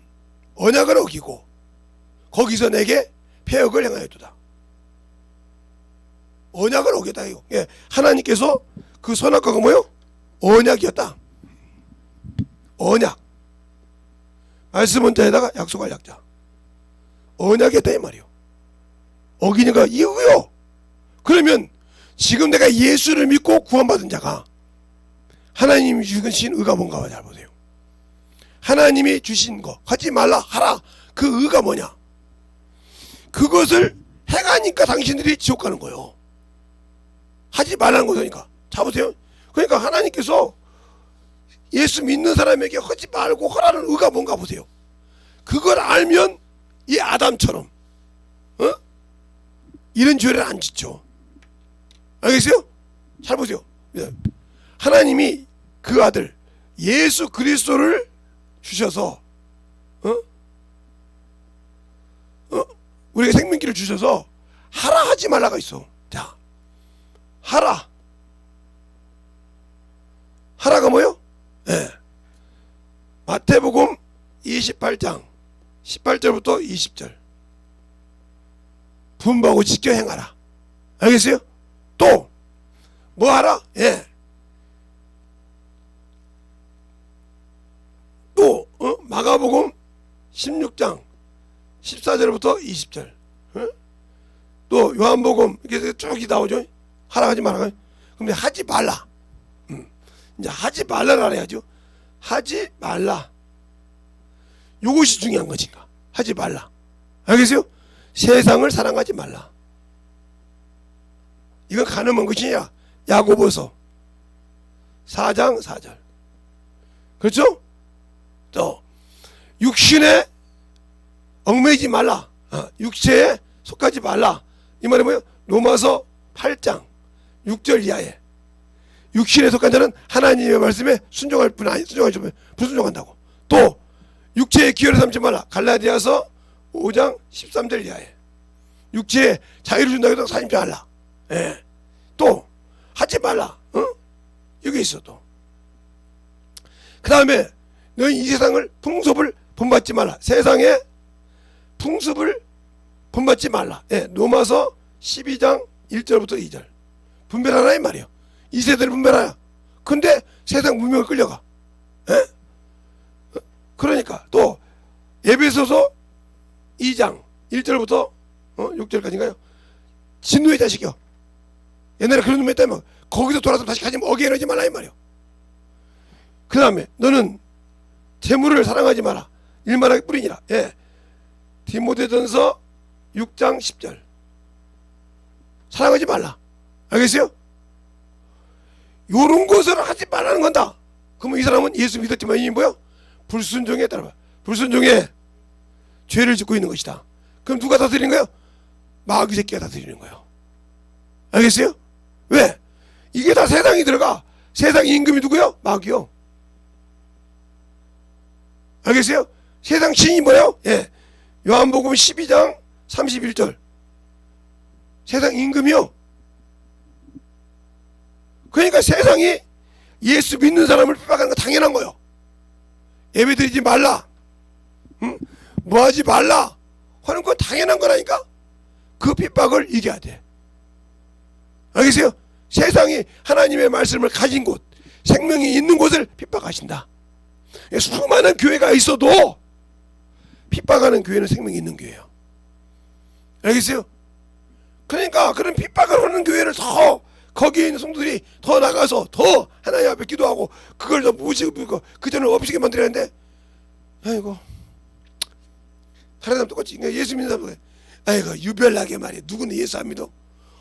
언약을 어기고 거기서 내게 패역을 행하였도다. 언약을 어겼다 이거. 예, 하나님께서 그 선악과가 뭐요? 언약이었다. 언약. 말씀은 자에다가 약속할 약자. 언약이었다 이 말이요. 어기니까 이거요. 그러면 지금 내가 예수를 믿고 구원받은 자가 하나님이 주신 의가 뭔가 잘 보세요. 하나님이 주신 거 하지 말라 하라. 그 의가 뭐냐? 그것을 행하니까 당신들이 지옥 가는 거예요. 하지 말라는 거니까. 자 보세요. 그러니까 하나님께서 예수 믿는 사람에게 하지 말고 하라는 의가 뭔가 보세요. 그걸 알면 이 아담처럼 이런 죄를 안 짓죠. 알겠어요? 잘 보세요. 하나님이 그 아들 예수 그리스도를 주셔서 우리에게 생명기를 주셔서 하라 하지 말라가 있어. 자, 하라가 뭐요? 예. 마태복음 28장 18절부터 20절. 분부하고 지켜 행하라. 알겠어요? 또 뭐 하라? 예. 또 마가복음 16장 14절부터 20절. 또 요한복음 이렇게 쭉 나오죠. 하라 하지 말라. 근데 하지 말라. 이제 하지 말라라 해야죠. 하지 말라. 요것이 중요한 것인가? 하지 말라. 알겠어요? 세상을 사랑하지 말라. 이건 가늠한 것이냐? 야고보서 4장 4절. 그렇죠? 또 육신에 얽매이지 말라. 육체에 속하지 말라. 이 말이 뭐예요? 로마서 8장 6절 이하에 육신에 속한 자는 하나님의 말씀에 순종할 뿐 아니 순종하지 불순종한다고. 또 육체의 기회를 삼지 말라. 갈라디아서 5장 13절 이하에 육체에 자유를 준다고 해도 사임자 하라. 예. 또 하지 말라. 여기 있어. 또 그 다음에 너희 이 세상을 풍습을 본받지 말라. 세상에 풍습을 본받지 말라. 예. 로마서 12장 1절부터 2절. 분별하라 이 말이에요. 이 세대를 분별하라. 근데 세상 문명을 끌려가. 예? 그러니까 또 에베소서 2장 1절부터 6절까지인가요? 진노의 자식이요. 옛날에 그런 놈이 있다면 거기서 돌아서 다시 가지 어기하지 말라 이 말이에요. 그 다음에 너는 재물을 사랑하지 마라. 일만하게 뿌리니라. 예. 디모데전서 6장 10절. 사랑하지 말라. 알겠어요? 요런 것을 하지 말라는 건다. 그러면 이 사람은 예수 믿었지만 이미 뭐야? 불순종에 따라 불순종에 죄를 짓고 있는 것이다. 그럼 누가 다스리는 거예요? 마귀 새끼가 다스리는 거예요. 알겠어요? 왜? 이게 다 세상이 들어가. 세상 임금이 누구요? 마귀요. 알겠어요? 세상 신이 뭐예요? 예. 요한복음 12장 31절. 세상 임금이요. 그러니까 세상이 예수 믿는 사람을 핍박하는 거 당연한 거예요. 예배 드리지 말라. 뭐 하지 말라. 하는 건 당연한 거라니까. 그 핍박을 이겨야 돼. 알겠어요? 세상이 하나님의 말씀을 가진 곳, 생명이 있는 곳을 핍박하신다. 수많은 교회가 있어도 핍박하는 교회는 생명이 있는 교회예요. 알겠어요? 그러니까 그런 핍박을 하는 교회를 더, 거기에 있는 성도들이 더 나가서 더 하나님 앞에 기도하고 그걸 더 무시고 그 전을 없이게 만들어야 하는데, 아이고 다른 사람 똑같이 예수 믿는 사람 아이고 유별나게 말이야. 누구는 예수 안 믿어?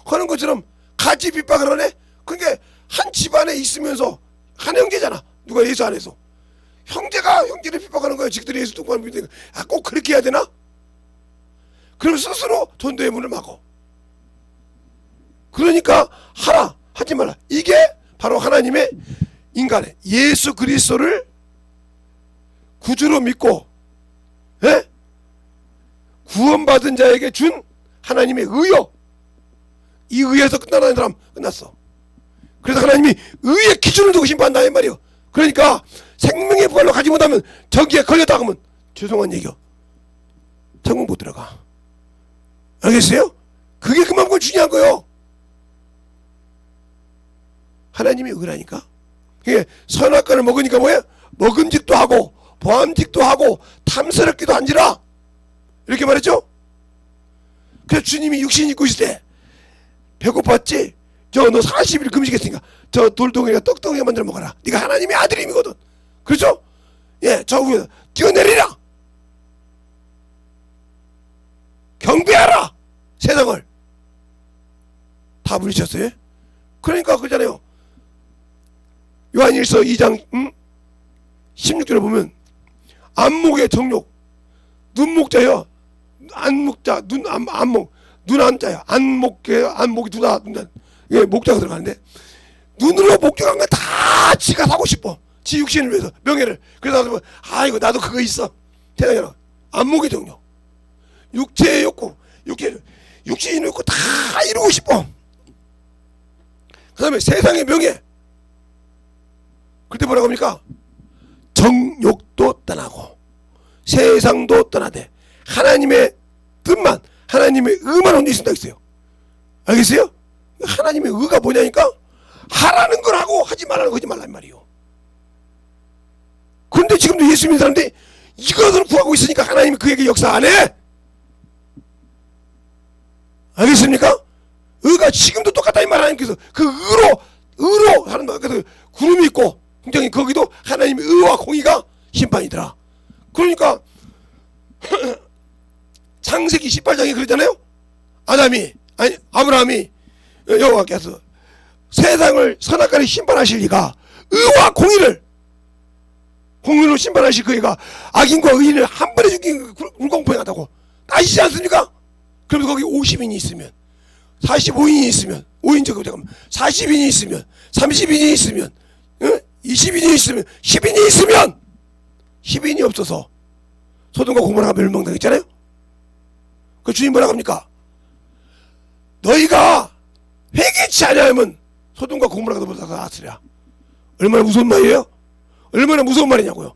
하는 것처럼 같이 핍박을 하네? 그러니까 한 집안에 있으면서 한 형제잖아. 누가 예수 안 해서 형제가 형제를 핍박하는 거야. 지들이 예수 똑바로 믿으니까 꼭 그렇게 해야 되나? 그럼 스스로 전도의 문을 막어. 그러니까 하라 하지 말라. 이게 바로 하나님의 인간의 예수 그리스도를 구주로 믿고 구원받은 자에게 준 하나님의 의요. 이 의에서 끝나는 사람 끝났어. 그래서 하나님이 의의 기준을 두고 심판한다 이 말이요. 그러니까 생명의 부활로 가지 못하면 저기에 걸렸다 하면 죄송한 얘기요. 천국 못 들어가. 알겠어요? 그게 그만큼 중요한 거요. 하나님이 의라니까. 그게 선악과를 먹으니까 뭐야? 먹음직도 하고 보암직도 하고 탐스럽기도 한지라 이렇게 말했죠. 그래서 주님이 육신 입고 있을 때 배고팠지? 저 너 40일 금식했으니까 저 돌덩이가 떡덩이 만들어 먹어라. 네가 하나님의 아들임이거든. 그렇죠? 예, 저 위에서 뛰어내리라. 경배하라. 세상을 다 부르셨어요. 그러니까 그러잖아요. 요한일서 2장 16절에 보면 안목의 정욕, 눈목자요. 안목자, 안목, 눈안자야. 안목이 두다, 이게 목자가 들어가는데 눈으로 목적한 거 다 지가 사고 싶어. 지 육신을 위해서 명예를. 그래서 나도 아이고 나도 그거 있어. 세상에는 안목의 정욕, 육체의 욕구, 육신의 욕구 다 이루고 싶어. 그 다음에 세상의 명예. 그때 뭐라고 합니까? 정욕도 떠나고 세상도 떠나되 하나님의 뜻만, 하나님의 의만 온전히 쓴다 했어요. 알겠어요? 하나님의 의가 뭐냐니까 하라는 걸 하고 하지 말라는 거 하지 말란 말이요. 그런데 지금도 예수 믿는 사람들이 이것을 구하고 있으니까 하나님이 그에게 역사 안 해. 알겠습니까? 의가 지금도 똑같다 이 말. 하나님께서 그 의로 하는 말. 그래서 구름이 있고 굉장히 거기도 하나님의 의와 공의가 심판이더라. 그러니까 창세기 18장에 그러잖아요. 아브라함이 여호와께서 세상을 선악과를 심판하실 리가 의와 공의로 심판하실 그이가 악인과 의인을 한 번에 죽인 불공평하다고 따지지 않습니까? 그러면 거기 50인이 있으면 45인이 있으면 5인적 잠깐만 40인이 있으면 30인이 있으면 20인이 있으면 10인이 있으면 10인이 없어서 소돔과 고모라가 멸망당했잖아요. 그 주님 뭐라고 합니까? 너희가 회개치 않으면 소돔과 고모라가 너보다 나았으리라. 얼마나 무서운 말이에요? 얼마나 무서운 말이냐고요.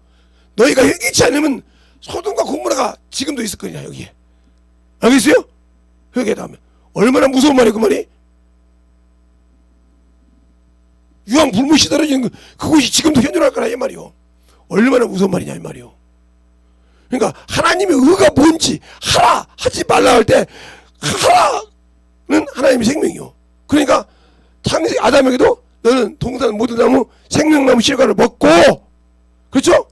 너희가 회개치 않으면 소돔과 고모라가 지금도 있을 거냐 여기에. 알겠어요? 회개다 하면 얼마나 무서운 말이에요 그 말이. 유황 불못이 떨어지는 그것이 지금도 현존할 거라 이 말이요. 얼마나 무서운 말이냐 이 말이요. 그러니까 하나님의 의가 뭔지 하라 하지 말라 할 때 하라는 하나님의 생명이요. 그러니까 창세기 아담에게도 너는 동산 모든 나무 생명나무 실과를 먹고 그렇죠?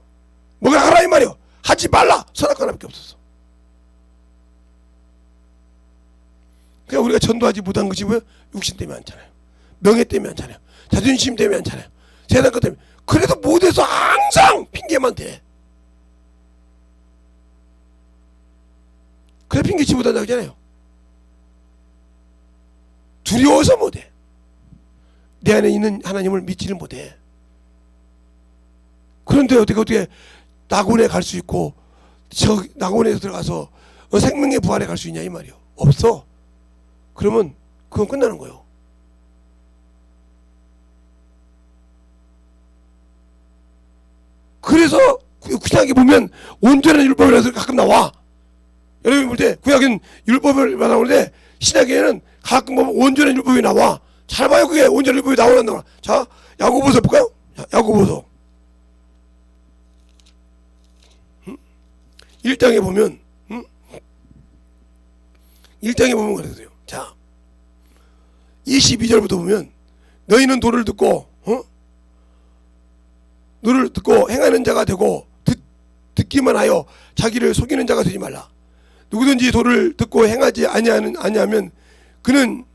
뭐가 하라 이 말이요. 하지 말라 선악과 하나밖에 없었어. 그러니까 우리가 전도하지 못한 것이 뭐예요? 육신 때문에 않잖아요. 명예 때문에 않잖아요. 자존심 때문에 않잖아요. 세상 것 때문에. 그래도 못해서 항상 핑계만 대. 그래 핑계치 못한다고 하잖아요. 두려워서 못해. 내 안에 있는 하나님을 믿지를 못해. 그런데 어떻게 낙원에 갈 수 있고 저 낙원에 들어가서 생명의 부활에 갈 수 있냐 이 말이요. 없어. 그러면 그건 끝나는 거예요. 그래서 구약에 보면 온전한 율법이라서 가끔 나와. 여러분이 볼 때 구약은 율법을 나오는데 신약에는 가끔 보면 온전한 율법이 나와. 잘 봐요. 그게 온전한 율법이 나오는. 자, 야고보서 볼까요? 야고보서 1장에 보면 1장에 보면 그랬어요. 자, 22절부터 보면 너희는 도를 듣고 너를 듣고 행하는 자가 되고 듣기만 하여 자기를 속이는 자가 되지 말라. 누구든지 도를 듣고 행하지 아니하면 그는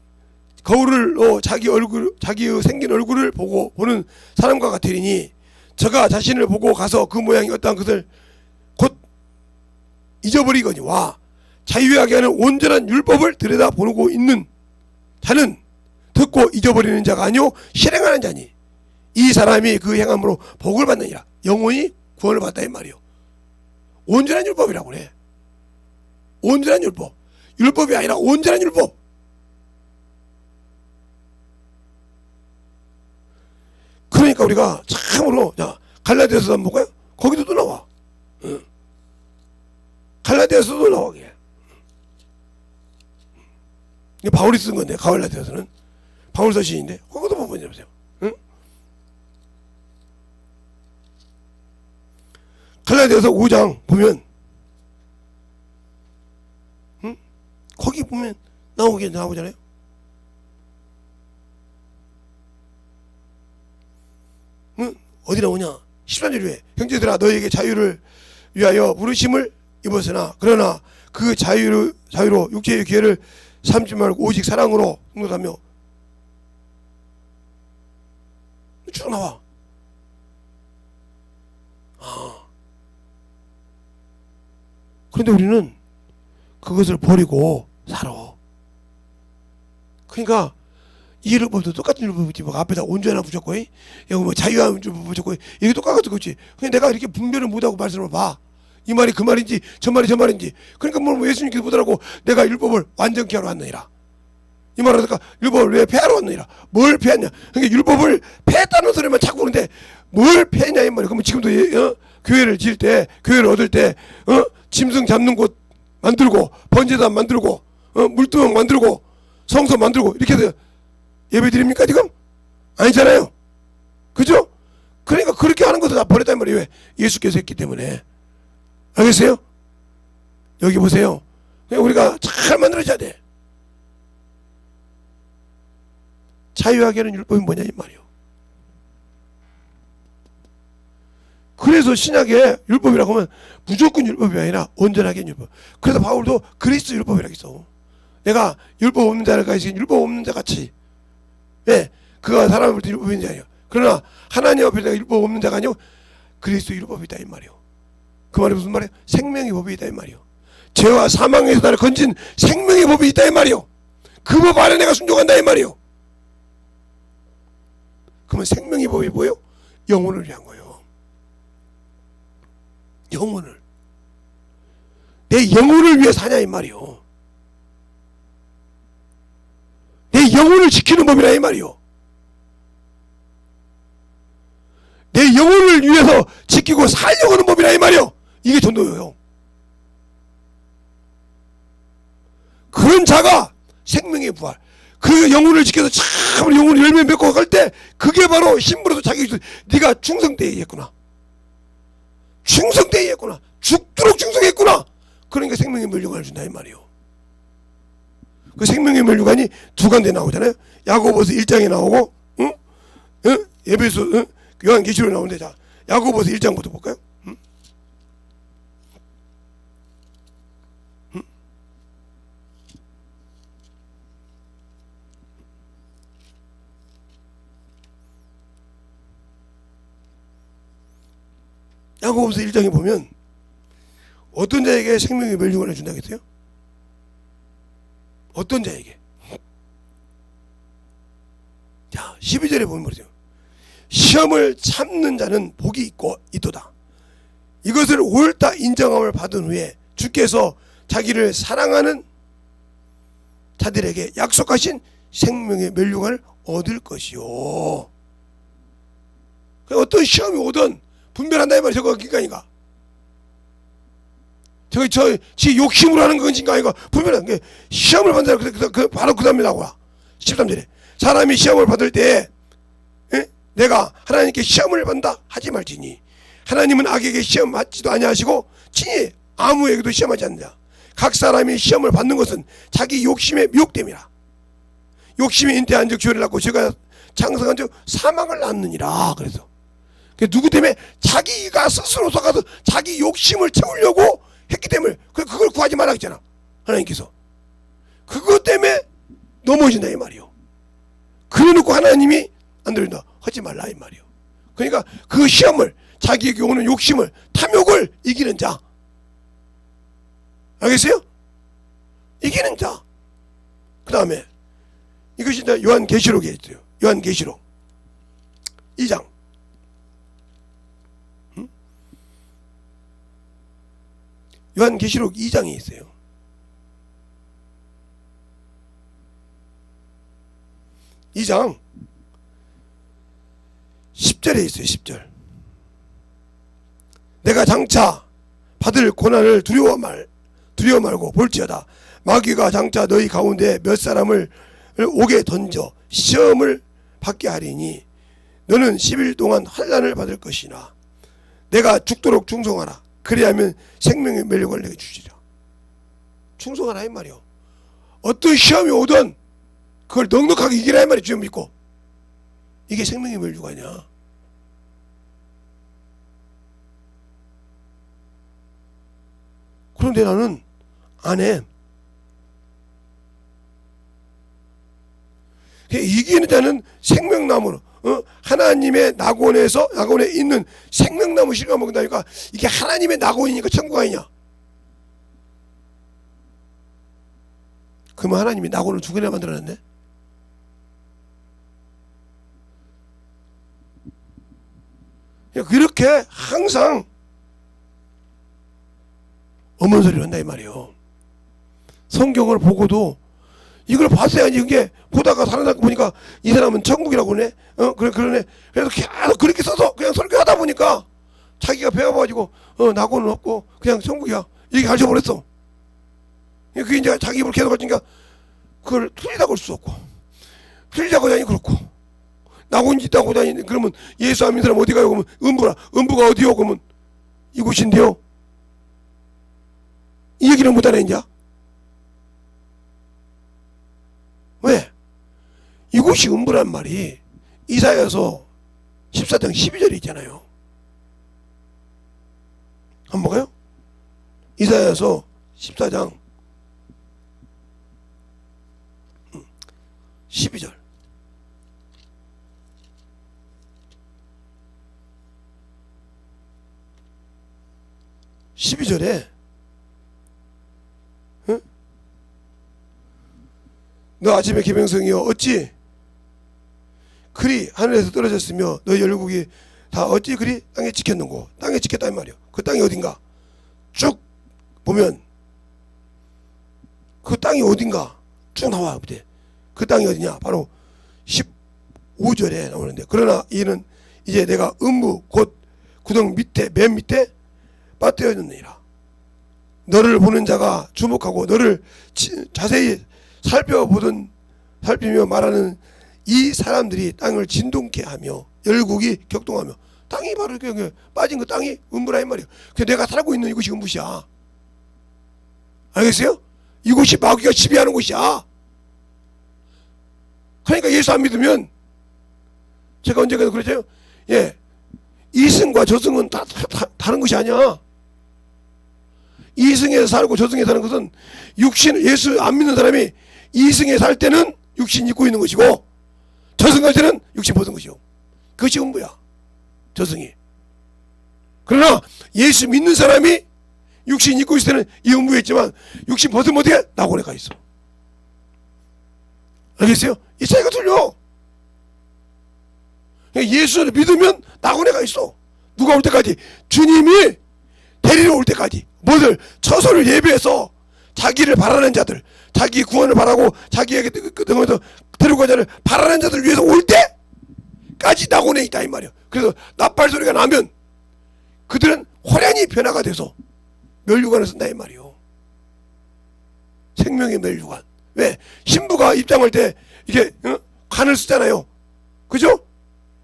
거울로 자기의 생긴 얼굴을 보는 사람과 같으리니 저가 자신을 보고 가서 그 모양이 어떠한 것을 곧 잊어버리거니와 자유하게 하는 온전한 율법을 들여다보고 있는 자는 듣고 잊어버리는 자가 아니요 실행하는 자니 이 사람이 그 행함으로 복을 받느니라. 영원히 구원을 받다 이 말이요. 온전한 율법이라고 그래. 온전한 율법. 율법이 아니라 온전한 율법. 그러니까 우리가 참으로 자 갈라디아서도 한번 볼까요? 거기도 또 나와. 갈라디아서도 나와. 이게 바울이 쓴 건데 갈라디아서는 바울 서신인데 거기도 한번 보세요. 갈라디아서 5장 보면 거기 보면 나오잖아요. 어디 나오냐? 13절에 형제들아 너희에게 자유를 위하여 부르심을 입었으나 그러나 그 자유로 육체의 기회를 삼지 말고 오직 사랑으로 행동하며 쭉 나와. 그런데 우리는 그것을 버리고 살아. 그러니까 이 율법도 똑같은 율법이지. 뭐 앞에다 온전한 붙였고, 여기 뭐 자유함 붙였고, 이게 똑같은 거지. 그냥 내가 이렇게 분별을 못하고 말씀을 봐. 이 말이 그 말인지, 저 말이 저 말인지. 그러니까 뭐 예수님께서 보더라고 내가 율법을 완전케 하러 왔느니라. 이 말을 하니까 율법을 왜 폐하러 왔느니라. 뭘 폐했냐? 그러니까 율법을 폐했다는 소리만 자꾸 그러는데 뭘 폐했냐 이 말이야. 그러면 지금도 교회를 지을 때, 교회를 얻을 때, 짐승 잡는 곳 만들고, 번제단 만들고, 물두멍 만들고, 성소 만들고 이렇게 해서 예배 드립니까 지금? 아니잖아요. 그죠? 그러니까 그렇게 하는 것도 다 버렸단 말이에요. 왜? 예수께서 했기 때문에. 알겠어요? 여기 보세요. 그냥 우리가 잘 만들어져야 돼. 자유하게 하는 율법이 뭐냐 이 말이요. 그래서 신약에 율법이라고 하면 무조건 율법이 아니라 온전하게 하는 율법. 그래서 바울도 그리스도 율법이라고 했어. 내가 율법 없는 자를 가지신 율법 없는 자 같이. 예, 그가 사람을 볼 때 율법인 자예요. 그러나 하나님 앞에 내가 율법 없는 자가 아니요 그리스도 율법이다 이 말이요. 그 말이 무슨 말이에요? 생명의 법이 있다 이 말이요. 죄와 사망에서 나를 건진 생명의 법이 있다 이 말이요. 그 법 안에 내가 순종한다 이 말이요. 그러면 생명의 법이 뭐예요? 영혼을 위한 거예요. 영혼을. 내 영혼을 위해 사냐 이 말이요. 내 영혼을 지키는 법이라 이 말이요. 내 영혼을 위해서 지키고 살려고 하는 법이라 이 말이요. 이게 전도예요. 그런 자가 생명의 부활. 그 영혼을 지켜서 참 영혼을 열매 맺고 갈 때 그게 바로 힘으로서 자기 네가 충성되게 했구나. 충성되게 했구나. 죽도록 충성했구나. 그러니까 생명의 멸류관을 준다 이 말이요. 그 생명의 멸류관이 두 군데 나오잖아요. 야고보서 1장에 나오고 에베소 요한계시록에 나오는데 자 야고보서 1장부터 볼까요? 야고보서 1장에 보면 어떤 자에게 생명의 멸류관을 준다고 했어요? 어떤 자에게? 자 12절에 보면 말이죠. 시험을 참는 자는 복이 있도다. 이것을 옳다 인정함을 받은 후에 주께서 자기를 사랑하는 자들에게 약속하신 생명의 멸류관을 얻을 것이요. 어떤 시험이 오든 분별한다 이 말이죠. 그러니까 지 욕심으로 하는 것인가 아니가 분명한 게 시험을 받는 사람 바로 그 다음에 나오라. 13절에 사람이 시험을 받을 때 내가 하나님께 시험을 받는다 하지 말지니 하나님은 악에게 시험하지도 아니하시고 친히 아무에게도 시험하지 않는다. 각 사람이 시험을 받는 것은 자기 욕심에 미혹됨이라. 욕심이 잉태한 즉 죄를 낳고 죄가 창성한 즉 사망을 낳느니라. 그래서 누구 때문에 자기가 스스로 속아서 자기 욕심을 채우려고 했기 때문에 그걸 구하지 말라 했잖아. 하나님께서 그것 때문에 넘어진다 이 말이요. 그래놓고 하나님이 안 들린다 하지 말라 이 말이요. 그러니까 그 시험을 자기에게 오는 욕심을 탐욕을 이기는 자, 알겠어요? 이기는 자. 그 다음에 이것이 이제 요한계시록에 있어요. 요한계시록 2장. 요한계시록 2장에 있어요. 2장 10절에 있어요. 10절. 내가 장차 받을 고난을 두려워 말고 볼지어다. 마귀가 장차 너희 가운데 몇 사람을 옥에 던져 시험을 받게 하리니 너는 10일 동안 환난을 받을 것이나 내가 죽도록 충성하라. 그리하면 생명의 멸류관을 내게 주시리라. 충성하라 이 말이요. 어떤 시험이 오든 그걸 넉넉하게 이기라 이 말이야. 주님 믿고. 이게 생명의 멸류관이야. 그런데 나는 안 해. 이기는 자는 생명나무로 하나님의 낙원에 있는 생명나무 실과 먹는다니까 이게 하나님의 낙원이니까 천국 아니냐. 그러면 하나님이 낙원을 두 개나 만들어놨네. 그렇게 항상 어머니 소리를 한다 이 말이에요. 성경을 보고도 이걸 봤어야지. 이게 보다가 살아나고 보니까 이 사람은 천국이라고 그러네. 그러네. 그래서 계속 그렇게 써서 그냥 설교하다 보니까 자기가 배워가지고 낙원은 없고 그냥 천국이야 이렇게 가르쳐버렸어. 그게 이제 자기 입으로 계속 가르치니까 그걸 틀리다고 할 수 없고 틀리다고 하니 그렇고 낙원 있다고 하니 그러면 예수 안 믿는 사람 어디 가요? 그러면 음부가 어디요? 그러면 이곳인데요. 이 얘기는 못하네 이제. 왜? 이곳이 음부란 말이 이사야서 14장 12절에 있잖아요. 한번 볼까요? 이사야서 14장 12절. 12절에 너 아침에 기병성이여 어찌 그리 하늘에서 떨어졌으며 너희 열국이 다 어찌 그리 땅에 찍혔는고. 땅에 찍혔단 말이야. 그 땅이 어딘가 쭉 보면 그 땅이 어딘가 쭉 나와. 그 땅이 어디냐 바로 15절에 나오는데 그러나 이는 이제 내가 음부 곧 구덩 밑에 맨 밑에 빠뜨려졌느니라. 너를 보는 자가 주목하고 너를 자세히 살피며 말하는 이 사람들이 땅을 진동케 하며 열국이 격동하며. 땅이 바로 이렇게 빠진 그 땅이 음부라 이 말이에요. 그래서 내가 살고 있는 이곳이 음부시야. 알겠어요? 이곳이 마귀가 지배하는 곳이야. 그러니까 예수 안 믿으면 제가 언젠가 그랬죠. 예, 이승과 저승은 다른 것이 아니야. 이승에 살고 저승에 사는 것은 예수 안 믿는 사람이 이승에 살 때는 육신 입고 있는 것이고 저승 갈 때는 육신 벗은 것이요. 그것이 음부야. 저승이. 그러나 예수 믿는 사람이 육신 입고 있을 때는 이 음부에 있지만 육신 벗으면 어떻게? 낙원에 가 있어. 알겠어요? 이 차이가 틀려. 예수를 믿으면 낙원에 가 있어. 누가 올 때까지? 주님이 데리러 올 때까지. 뭐들 처소를 예배해서 자기를 바라는 자들, 자기 구원을 바라고 자기에게 등에서 데리고 간 자를 바라는 자들 위해서 올 때까지 낙원에 있다 이 말이야. 그래서 나팔 소리가 나면 그들은 호련히 변화가 돼서 면류관을 쓴다 이 말이요. 생명의 면류관. 왜? 신부가 입장할 때 이게 관을 쓰잖아요. 그죠?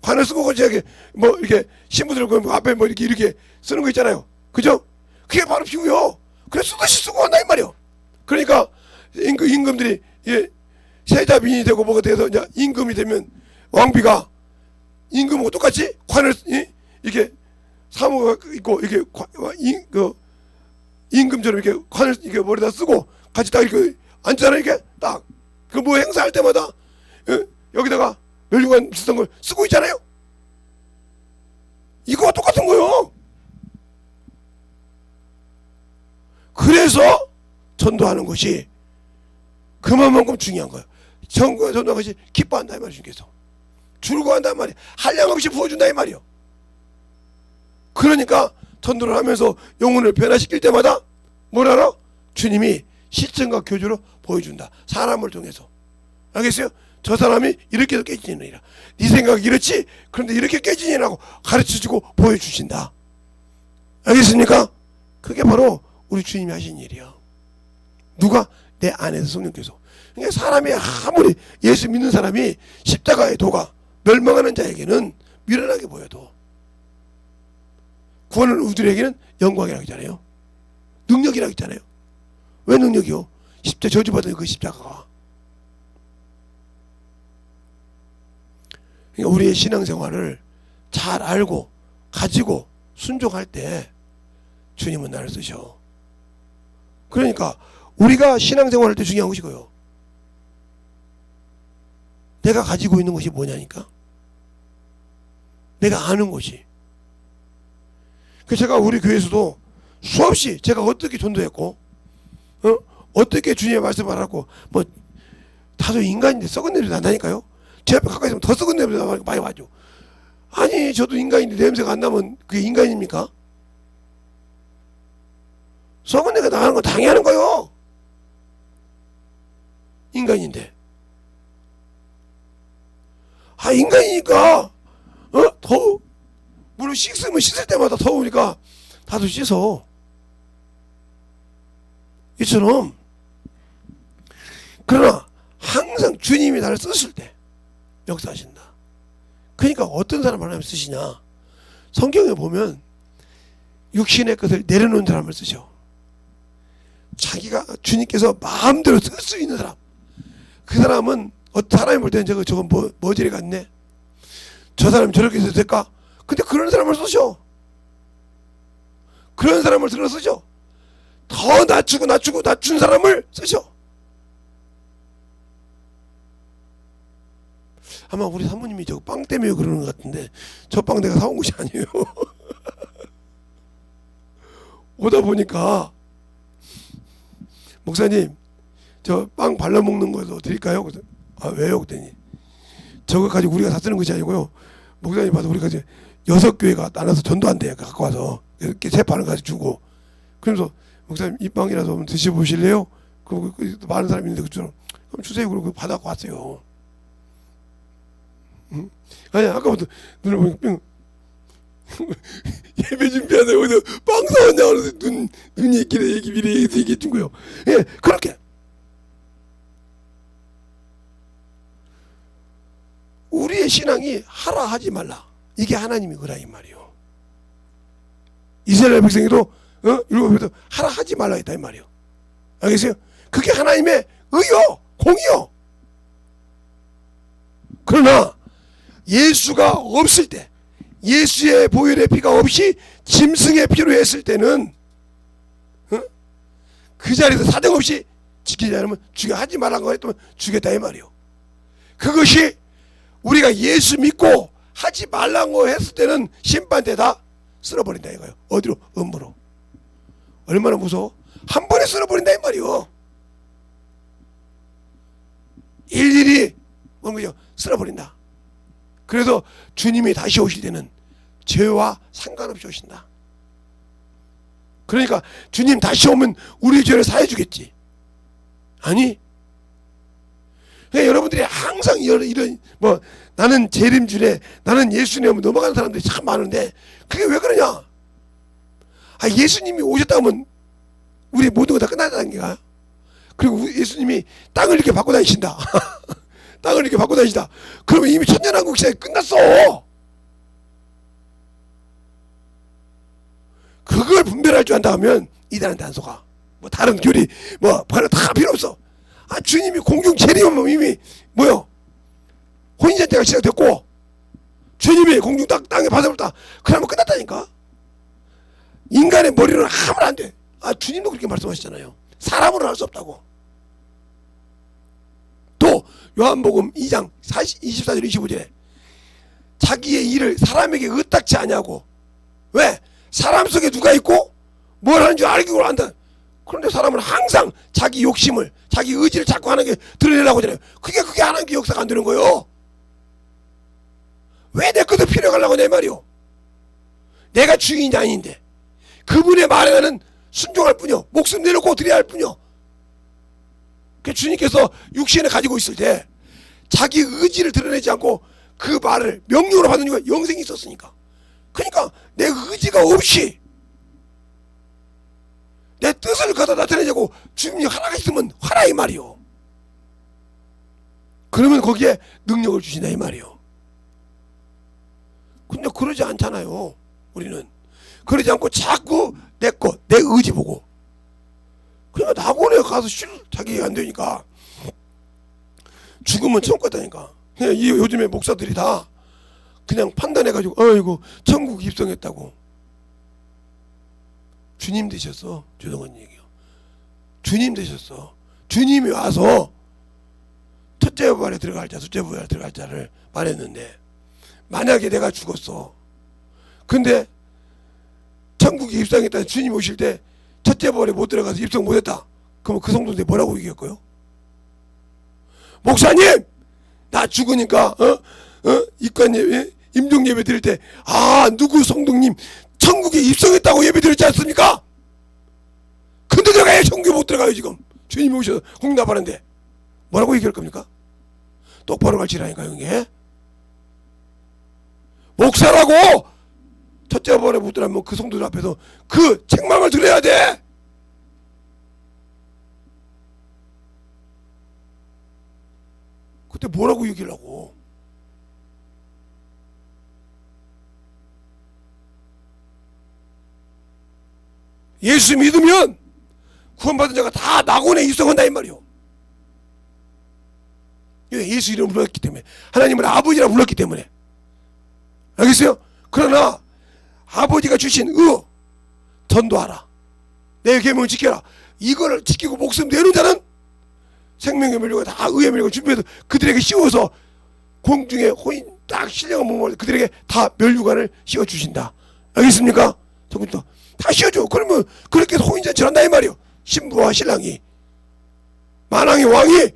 관을 쓰고 거기에 뭐 이렇게 신부들 그 앞에 뭐 이렇게 쓰는 거 있잖아요. 그죠? 그게 바로 비유요. 그래 쓰듯이 쓰고 간다 이 말이요. 그러니까 임금들이 세자빈이 되고 뭐가 돼서 이제 임금이 되면 왕비가 임금하고 똑같이 관을 이렇게 사무가 있고 이렇게 임금처럼 이렇게 관을 이렇게 머리다 쓰고 같이 딱 이렇게 앉잖아 이렇게 딱 그 뭐 행사할 때마다 여기다가 면류관 비슷한 걸 쓰고 있잖아요. 이거와 똑같은 거요. 그래서 전도하는 것이 그만큼 중요한 거예요. 전도하는 것이 기뻐한다 이 말이에요. 주님께서 주르고 한다 이 말이에요. 한량없이 부어준다 이 말이에요. 그러니까 전도를 하면서 영혼을 변화시킬 때마다 뭘 알아? 주님이 실증과 교주로 보여준다. 사람을 통해서. 알겠어요? 저 사람이 이렇게 해서 깨지느니라. 네 생각이 이렇지? 그런데 이렇게 깨지느라고 가르쳐주고 보여주신다. 알겠습니까? 그게 바로 우리 주님이 하신 일이야. 누가? 내 안에서 성령께서. 그러니까 사람이 아무리 예수 믿는 사람이 십자가의 도가 멸망하는 자에게는 미련하게 보여도 구원을 우리에게는 영광이라고 했잖아요. 능력이라고 했잖아요. 왜 능력이요? 십자가 저주받은 그 십자가가. 그러니까 우리의 신앙생활을 잘 알고 가지고 순종할 때 주님은 나를 쓰셔. 그러니까 우리가 신앙생활할 때 중요한 것이 이거요. 내가 가지고 있는 것이 뭐냐니까. 내가 아는 것이. 그래서 제가 우리 교회에서도 수없이 제가 어떻게 전도했고 어떻게 주님의 말씀을 알았고 뭐 다소 인간인데 썩은 냄새 난다니까요. 제 앞에 가까이 있으면 더 썩은 냄새 많이 와죠. 아니 저도 인간인데 냄새가 안 나면 그게 인간입니까? 썩은 냄새가 나가는 건 당연한 거요. 인간인데. 아 인간이니까 더워. 물론 씻으면 씻을 때마다 더우니까 다들 씻어. 이처럼 그러나 항상 주님이 나를 쓰실 때 역사하신다. 그러니까 어떤 사람을 하나님 쓰시냐. 성경에 보면 육신의 것을 내려놓은 사람을 쓰셔. 자기가 주님께서 마음대로 쓸 수 있는 사람. 그 사람은 어떤 사람이 볼 때는 저건 머저리 같네. 저 사람이 저렇게 해도 될까? 근데 그런 사람을 쓰셔. 그런 사람을 들어 쓰셔. 더 낮춘 사람을 쓰셔. 아마 우리 사모님이 저 빵 때문에 그러는 것 같은데 저 빵 내가 사온 것이 아니에요. 오다 보니까 목사님 저 빵 발라 먹는 거도 드릴까요? 그래서 아 왜요? 그랬더니 저거 가지고 우리가 다 쓰는 것이 아니고요. 목사님 봐도 우리가 이제 6교회가 나눠서 전도한대요. 갖고 와서 이렇게 세 판을 가지고 주고 그러면서 목사님 이 빵이라도 한번 드셔보실래요? 그 많은 사람이 있는데 그처럼 그럼 주세요. 그러고 받아갖고 왔어요. 응? 아니 아까부터 눈을 보니까 예배 준비하는데 어디서 빵 사왔냐 그래서 눈이 있길래 얘기 미리 얘기해 준 거예요. 예, 그렇게 우리의 신앙이 하라 하지 말라. 이게 하나님이 그라 이 말이요. 이스라엘 백성이도 율법에도 하라 하지 말라 했다 이 말이요. 알겠어요? 그게 하나님의 의요, 공이요. 그러나 예수가 없을 때, 예수의 보혈의 피가 없이 짐승의 피로 했을 때는 그 자리에서 사정없이 지키지 않으면 하지 말라는 거 했더니 죽였다 이 말이요. 그것이 우리가 예수 믿고 하지 말라는 거 했을 때는 심판대다 쓸어버린다 이거예요. 어디로? 음부로. 얼마나 무서워? 한 번에 쓸어버린다 이 말이요. 일일이 뭔가요? 쓸어버린다. 그래서 주님이 다시 오실 때는 죄와 상관없이 오신다. 그러니까 주님 다시 오면 우리 죄를 사해 주겠지. 아니. 그러니까 여러분들이 항상 이런 뭐 나는 재림주래, 나는 예수님 넘어가는 사람들이 참 많은데 그게 왜 그러냐? 아 예수님이 오셨다면 우리 모든 거 다 끝났다는 게야. 그리고 예수님이 땅을 이렇게 받고 다니신다. 땅을 이렇게 받고 다니신다. 그러면 이미 천년왕국 시대 끝났어. 그걸 분별할 줄 안다 하면 이단한테 안 속아. 뭐 다른 교리 뭐 다 필요 없어. 아, 주님이 공중 재림하면 이미 뭐요? 혼인잔치가 시작됐고 주님이 공중 땅에 받아버렸다. 그러면 끝났다니까. 인간의 머리로는 하면 안 돼. 아, 주님도 그렇게 말씀하시잖아요. 사람으로는 할 수 없다고. 또 요한복음 2장 24절 25절에 자기의 일을 사람에게 의탁치 아니하고, 왜? 사람 속에 누가 있고 뭘 하는 줄 알기로 한다. 그런데 사람은 항상 자기 욕심을, 자기 의지를 자꾸 하는 게 드러내려고 하잖아요. 그게 하는 게 역사가 안 되는 거예요. 왜 내 것을 필요하려고 내 말이요. 내가 주인이 아닌데 그분의 말에는 순종할 뿐이요. 목숨 내놓고 드려야 할 뿐이요. 그 주님께서 육신을 가지고 있을 때 자기 의지를 드러내지 않고 그 말을 명령으로 받는 이유가 영생이 있었으니까. 그러니까 내 의지가 없이 내 뜻을 갖다 나타내자고 주님이 하나가 있으면 하나 이 말이요. 그러면 거기에 능력을 주신다 이 말이요. 근데 그러지 않잖아요. 우리는 그러지 않고 자꾸 내 것, 내 의지 보고. 그러니까 낙원에 가서 자기가 안 되니까 죽으면 천국 갔다니까. 그냥 요즘에 목사들이 다 그냥 판단해가지고 어이구 천국 입성했다고. 주님 되셨어. 조동원 얘기요. 주님 되셨어. 주님이 와서 첫째 부활에 들어갈 자, 둘째 부활에 들어갈 자를 말했는데, 만약에 내가 죽었어. 근데 천국에 입성했다. 주님 오실 때 첫째 부활에 못 들어가서 입성 못했다. 그러면 그 성도들이 뭐라고 얘기할까요? 목사님, 나 죽으니까 입관 예배, 임종 예배 드릴 때 누구 성도님 천국에 입성했다고 예배 드렸지 않습니까? 근데 들어가야 천국에 못 들어가요. 지금 주님이 오셔서 공답하는데 뭐라고 얘기할 겁니까? 똑바로 갈지라니까. 이게 목사라고 첫째 번에 못 들어가면 그 성도들 앞에서 그 책망을 들어야 돼. 그때 뭐라고 얘기하려고. 예수 믿으면 구원받은 자가 다 낙원에 입성한다 이 말이요. 예수 이름을 불렀기 때문에, 하나님을 아버지라 불렀기 때문에. 알겠어요? 그러나 아버지가 주신 전도하라, 내 계명을 지켜라, 이거를 지키고 목숨 내는 자는 생명의 멸류가 다 의의 멸류가 준비해서 그들에게 씌워서 공중에 호인 딱 신령한 몸을 그들에게 다 멸류관을 씌워주신다. 알겠습니까? 저부터 다 씌워줘. 그러면 그렇게 해서 호인잔치를 한다 이 말이요. 신부와 신랑이, 만왕의 왕이.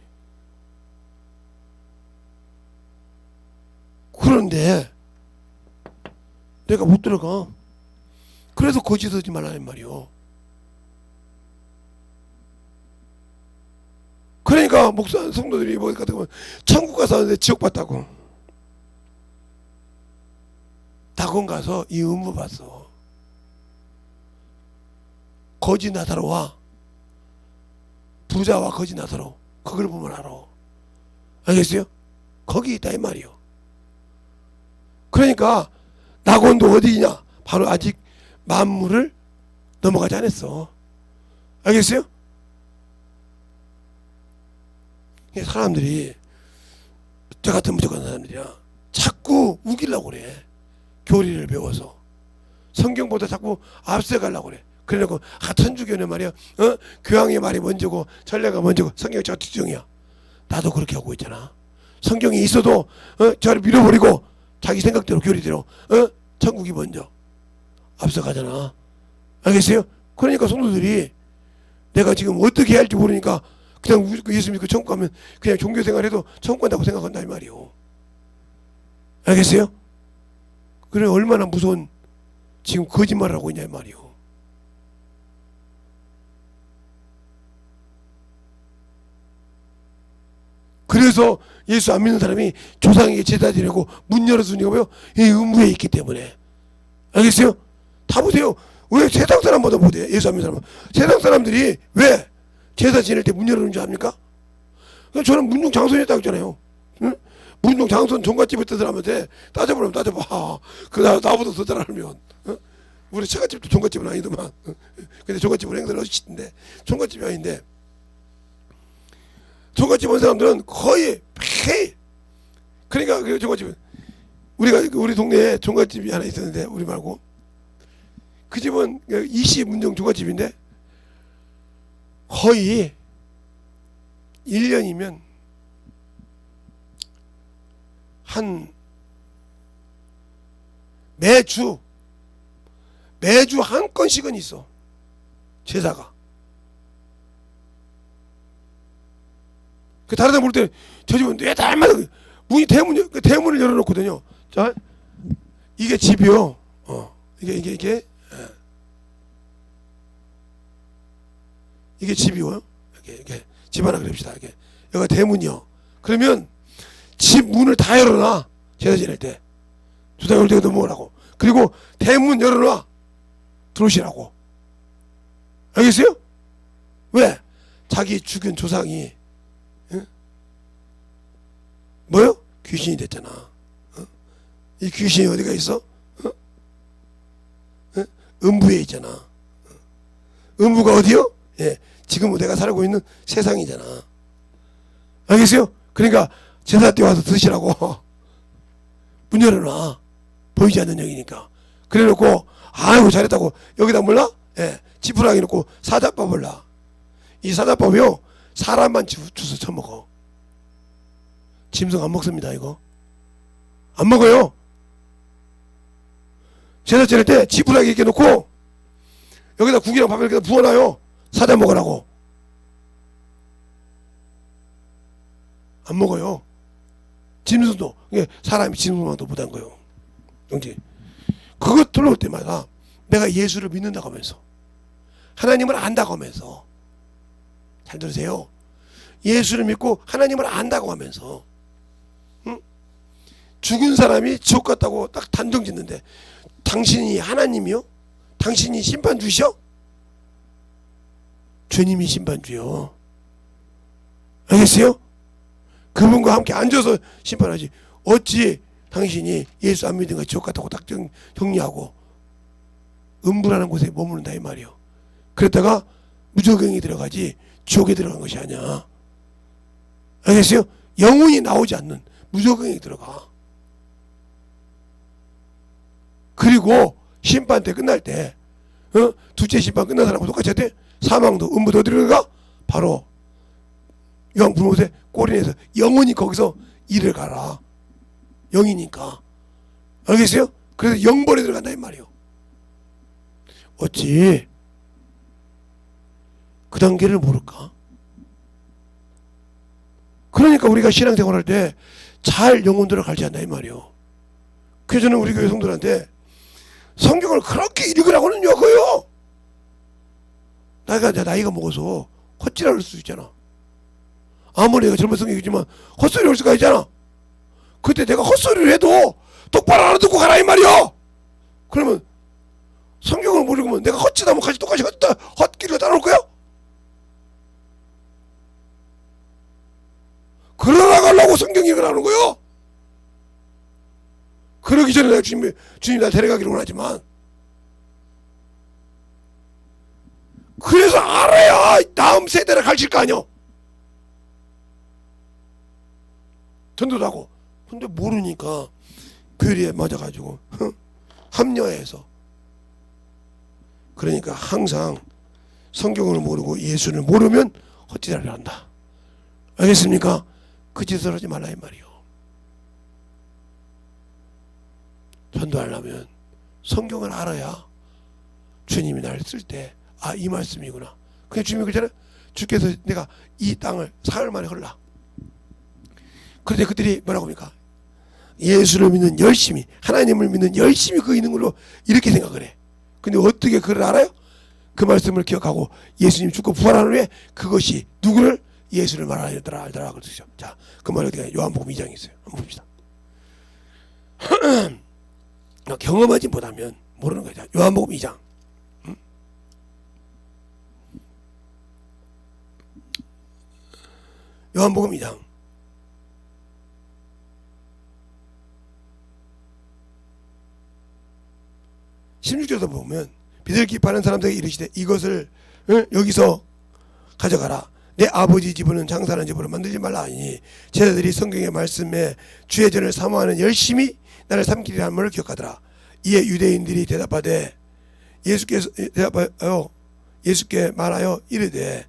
그런데 내가 못 들어가. 그래서 거짓하지 말라는 말이요. 그러니까 목사 성도들이 뭐 같은 거 천국 가서 하는데 지옥 봤다고. 낙원 가서 이 의무 봤어. 거짓 나사로와 부자와 거짓 나사로, 그걸 보면 알아. 알겠어요? 거기 있다 이 말이요. 그러니까 낙원도 어디냐? 바로 아직 만물을 넘어가지 않았어. 알겠어요? 사람들이, 저 같은 무조건 사람들이야, 자꾸 우기려고 그래. 교리를 배워서 성경보다 자꾸 앞서가려고 그래. 그래놓고 천주교는 말이야, 교황의 말이 먼저고 전례가 먼저고 성경이 저 뒤정이야. 나도 그렇게 하고 있잖아. 성경이 있어도 저를 밀어버리고 자기 생각대로 교리대로 천국이 먼저 앞서가잖아. 알겠어요? 그러니까 성도들이 내가 지금 어떻게 해야 할지 모르니까 그냥 예수 믿고 천국 가면 그냥 종교생활해도 천국 간다고 생각한다 이 말이요. 알겠어요? 그래, 얼마나 무서운 지금 거짓말을 하고 있냐 이 말이요. 그래서 예수 안 믿는 사람이 조상에게 제사 드리고 문 열어주니까 뭐요? 이 의무에 있기 때문에. 알겠어요? 다 보세요. 왜 세상 사람보다 못해? 예수 안 믿는 사람은. 세상 사람들이 왜 제사 지낼 때 문 열어놓는 줄 압니까? 저는 문중 장손이었다고 했잖아요. 응? 문중 장손 종갓집에 있던 사람한테 따져보면 따져봐. 나보다 더 잘 알면. 우리 처갓집도 종갓집은 아니더만. 근데 종갓집은 행사를 하시던데 종갓집이 아닌데, 종갓집 온 사람들은 거의 매일, 그러니까 그 종갓집은, 우리 동네에 종갓집이 하나 있었는데, 우리 말고 그 집은 이시 문정 종갓집인데 거의 1년이면 한 매주 한 건씩은 있어, 제사가. 그 다른 데 볼 때 저 집은 왜 날마다 문이 대문을 열어놓거든요. 자, 이게 집이요. 이게 집이요. 이게 집 하나 그립시다. 여기가 대문이요. 그러면 집 문을 다 열어놔, 제사 지낼 때. 주당 올 때도 뭐라고. 그리고 대문 열어놔, 들어오시라고. 알겠어요? 왜? 자기 죽은 조상이 뭐요? 귀신이 됐잖아. 이 귀신이 어디가 있어? 음부에 있잖아. 음부가 어디요? 예, 지금 내가 살고 있는 세상이잖아. 알겠어요? 그러니까 제사 때 와서 드시라고 문 열어놔. 보이지 않는 영이니까. 그래놓고 아이고 잘했다고 여기다 몰라? 예, 지푸라기 놓고 사자밥을 놔. 이 사자밥이요, 사람만 주워 처먹어. 짐승 안 먹습니다. 이거 안 먹어요. 제사 지낼 때 지푸라기 이렇게 놓고 여기다 국이랑 밥을 이렇게 부어놔요. 사자 먹으라고. 안 먹어요. 짐승도. 이게 사람이 짐승만도 못한 거예요. 영지. 그것 들어올 때마다 내가 예수를 믿는다고 하면서, 하나님을 안다고 하면서, 잘 들으세요. 예수를 믿고 하나님을 안다고 하면서, 응? 죽은 사람이 지옥 갔다고 딱 단정 짓는데, 당신이 하나님이요? 당신이 심판주셔? 주님이 심판주요. 알겠어요? 그분과 함께 앉아서 심판하지. 어찌 당신이 예수 안 믿은 거 지옥 갔다고 딱 정리하고 음부라는 곳에 머무른다 이 말이요. 그랬다가 무저갱이 들어가지 지옥에 들어간 것이 아니야. 알겠어요? 영혼이 나오지 않는 무저갱이 들어가. 그리고 심판 때 끝날 때, 둘째 심판 끝난 사람하고 똑같이 할 때 사망도 음부도 어디로 가? 바로 요한 불못에 꼬리내서 영원히 거기서 일을 가라. 영이니까. 알겠어요? 그래서 영벌에 들어간다 이 말이요. 어찌 그 단계를 모를까? 그러니까 우리가 신앙생활 할 때 잘 영혼들을 갈지 않나 이 말이요. 그래서 저는 우리 교회 성도들한테 성경을 그렇게 읽으라고는 요거요. 나이가 먹어서 헛질할 수 있잖아. 아무리 내가 젊은 성경이지만 헛소리 할 수가 있잖아. 그때 내가 헛소리를 해도 똑바로 알아듣고 가라 이 말이요. 그러면 성경을 모르면 내가 헛짓하면 같이 똑같이 헛길을 따라올 거야? 그러라 가려고 성경 읽으라는 거요. 그러기 전에 내가 주님 나 데려가기로 원하지만, 그래서 알아야 다음 세대를 가르칠 거 아니요. 전도도 하고. 근데 모르니까 교리에 맞아가지고 합리화해서. 그러니까 항상 성경을 모르고 예수를 모르면 헛짓을 한다. 알겠습니까? 그 짓을 하지 말라 이 말이요. 전도하려면 성경을 알아야 주님이 나를 쓸 때 이 말씀이구나. 그게 주님이 그러잖아요. 주께서 내가 이 땅을 사흘 만에 헐라. 그런데 그들이 뭐라고 합니까? 예수를 믿는 열심히, 하나님을 믿는 열심히 그거 있는 걸로 이렇게 생각을 해. 근데 어떻게 그걸 알아요? 그 말씀을 기억하고 예수님 죽고 부활한 후에 그것이 누구를? 예수를 말하더라 알더라 그러죠. 자, 그 말이 어디가 요한복음 2장에 있어요. 한번 봅시다. 경험하지 못하면 모르는 거죠. 요한복음 2장. 요한복음 2장 16절에서 보면 비둘기 파는 사람들에게 이르시되 이것을 여기서 가져가라. 내 아버지 집은 장사하는 집으로 만들지 말라 하니 제자들이 성경의 말씀에 주의 전을 사모하는 열심히 나를 삼키리라 하는 말을 기억하더라. 이에 유대인들이 대답하되 예수께 말하여 이르되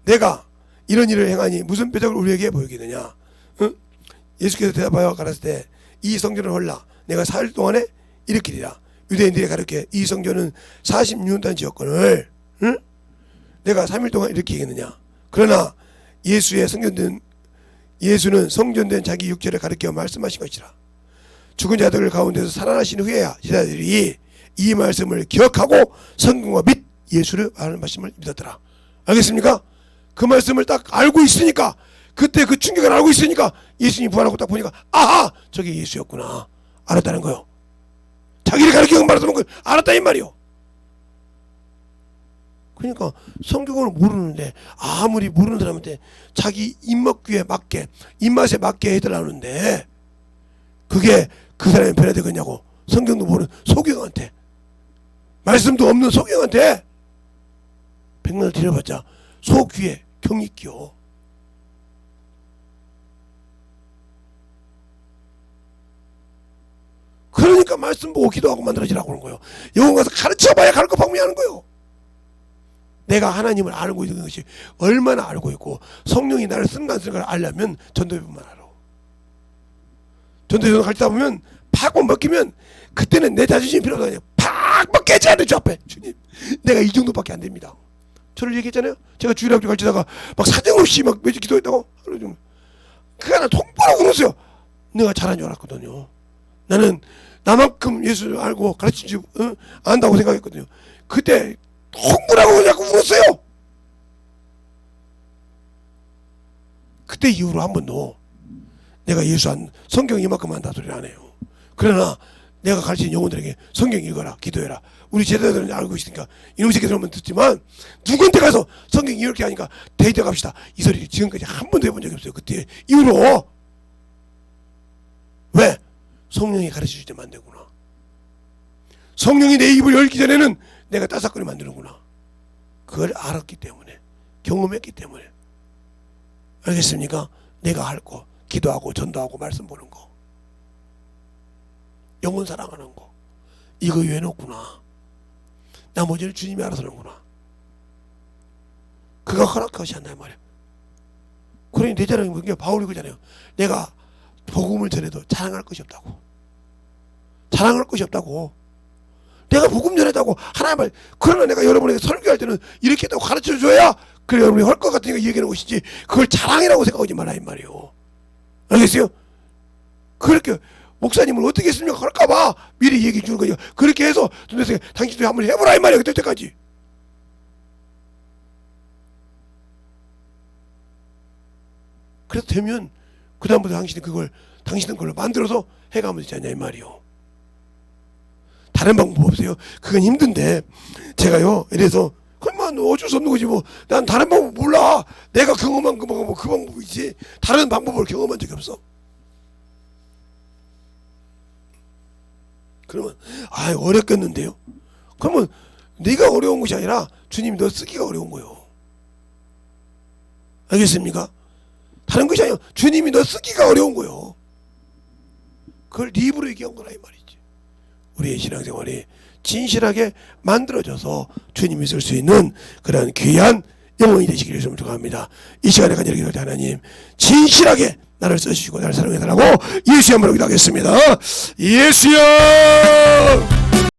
내가 이런 일을 행하니 무슨 표적을 우리에게 보이겠느냐. 예수께서 대답하여 가라사대 이 성전을 헐라 내가 4일 동안에 일으키리라. 유대인들이 가르쳐 이 성전은 46단 지었거늘 내가 3일 동안 일으키겠느냐. 그러나 예수는 성전된 자기 육체를 가르쳐 말씀하신 것이라. 죽은 자들 가운데서 살아나신 후에야 제자들이 이 말씀을 기억하고 성경과 및 예수를 말하는 말씀을 믿었더라. 알겠습니까? 그 말씀을 딱 알고 있으니까, 그때 그 충격을 알고 있으니까 예수님이 부활하고 딱 보니까 아하 저게 예수였구나 알았다는 거요. 자기를 가르치는 말씀은 알았다 이 말이요. 그러니까 성경을 모르는데 아무리 모르는 사람한테 자기 입맛에 맞게 해달라는데 그게 그 사람이 변화되겠냐고. 성경도 모르는 소경한테, 말씀도 없는 소경한테 백만을 드려봤자 소 귀에 경이 끼어. 그러니까 말씀 보고 기도하고 만들어지라고 하는 거예요. 영혼 가서 가르쳐봐야 가르쳐 방미하는 거예요. 내가 하나님을 알고 있는 것이 얼마나 알고 있고 성령이 나를 쓴가 안 쓴가를 알려면 전도해보면 알아. 전도해서 갈 때 보면 팍 먹히면 그때는 내 자존심이 필요 없어요. 팍 깨져야 돼. 주 앞에 주님 내가 이 정도밖에 안 됩니다. 저를 얘기했잖아요. 제가 주일학교 갈지다가 막 사정없이 막 며칠 기도했다고 하루 종일. 그게 하나 통보라고 그랬어요. 내가 잘한 줄 알았거든요. 나는 나만큼 예수를 알고 가르친 줄 안다고 생각했거든요. 그때 통보라고 자꾸 울었어요. 그때 이후로 한 번도 내가 성경 이만큼 한다 소리를 안 해요. 그러나 내가 가르친 영혼들에게 성경 읽어라, 기도해라. 우리 제자들은 알고 있으니까 이놈 새끼들 한번 듣지만 누구한테 가서 성경 이렇게 하니까 데이터 갑시다 이 소리를 지금까지 한 번도 해본 적이 없어요. 그때 이후로. 왜? 성령이 가르쳐주면 안 되구나. 성령이 내 입을 열기 전에는 내가 따삭거리 만드는구나. 그걸 알았기 때문에, 경험했기 때문에. 알겠습니까? 내가 할 거, 기도하고 전도하고 말씀 보는 거, 영혼 사랑하는 거, 이거 외놓구나. 나머지는 주님이 알아서 하는구나. 그가 허락하시 한단 말이야. 그러니 내 자랑이 뭐냐? 바울이 그러잖아요. 내가 복음을 전해도 자랑할 것이 없다고. 자랑할 것이 없다고. 내가 복음 전했다고 하나님을. 그러나 내가 여러분에게 설교할 때는 이렇게 또 가르쳐줘야 그래 여러분이 할 것 같으니까 얘기하는 것이지 그걸 자랑이라고 생각하지 말라 이 말이에요. 알겠어요? 그렇게 목사님을 어떻게 했습니까? 할까봐 미리 얘기해 주는 거죠. 그렇게 해서 당신도 한번 해보라 이 말이야. 그때까지. 그래서 되면 그 다음부터 당신은 그걸 만들어서 해가면 되지 않냐 이 말이요. 다른 방법 없어요. 그건 힘든데 제가요 이래서 그만 어쩔 수 없는 거지 뭐. 난 다른 방법 몰라. 내가 경험한 그 방법이지 다른 방법을 경험한 적이 없어. 그러면 어렵겠는데요. 그러면 네가 어려운 것이 아니라 주님이 너 쓰기가 어려운 거예요. 알겠습니까? 다른 것이 아니라 주님이 너 쓰기가 어려운 거예요. 그걸 네 입으로 얘기한 거라 이 말이지. 우리의 신앙생활이 진실하게 만들어져서 주님이 쓸 수 있는 그런 귀한 영혼이 되시기를 좀 축원합니다. 이 시간에 간절히 기도할 때 하나님 진실하게 나를 써주시고 나를 사랑해 달라고 예수의 이름으로 기도하겠습니다. 예수여.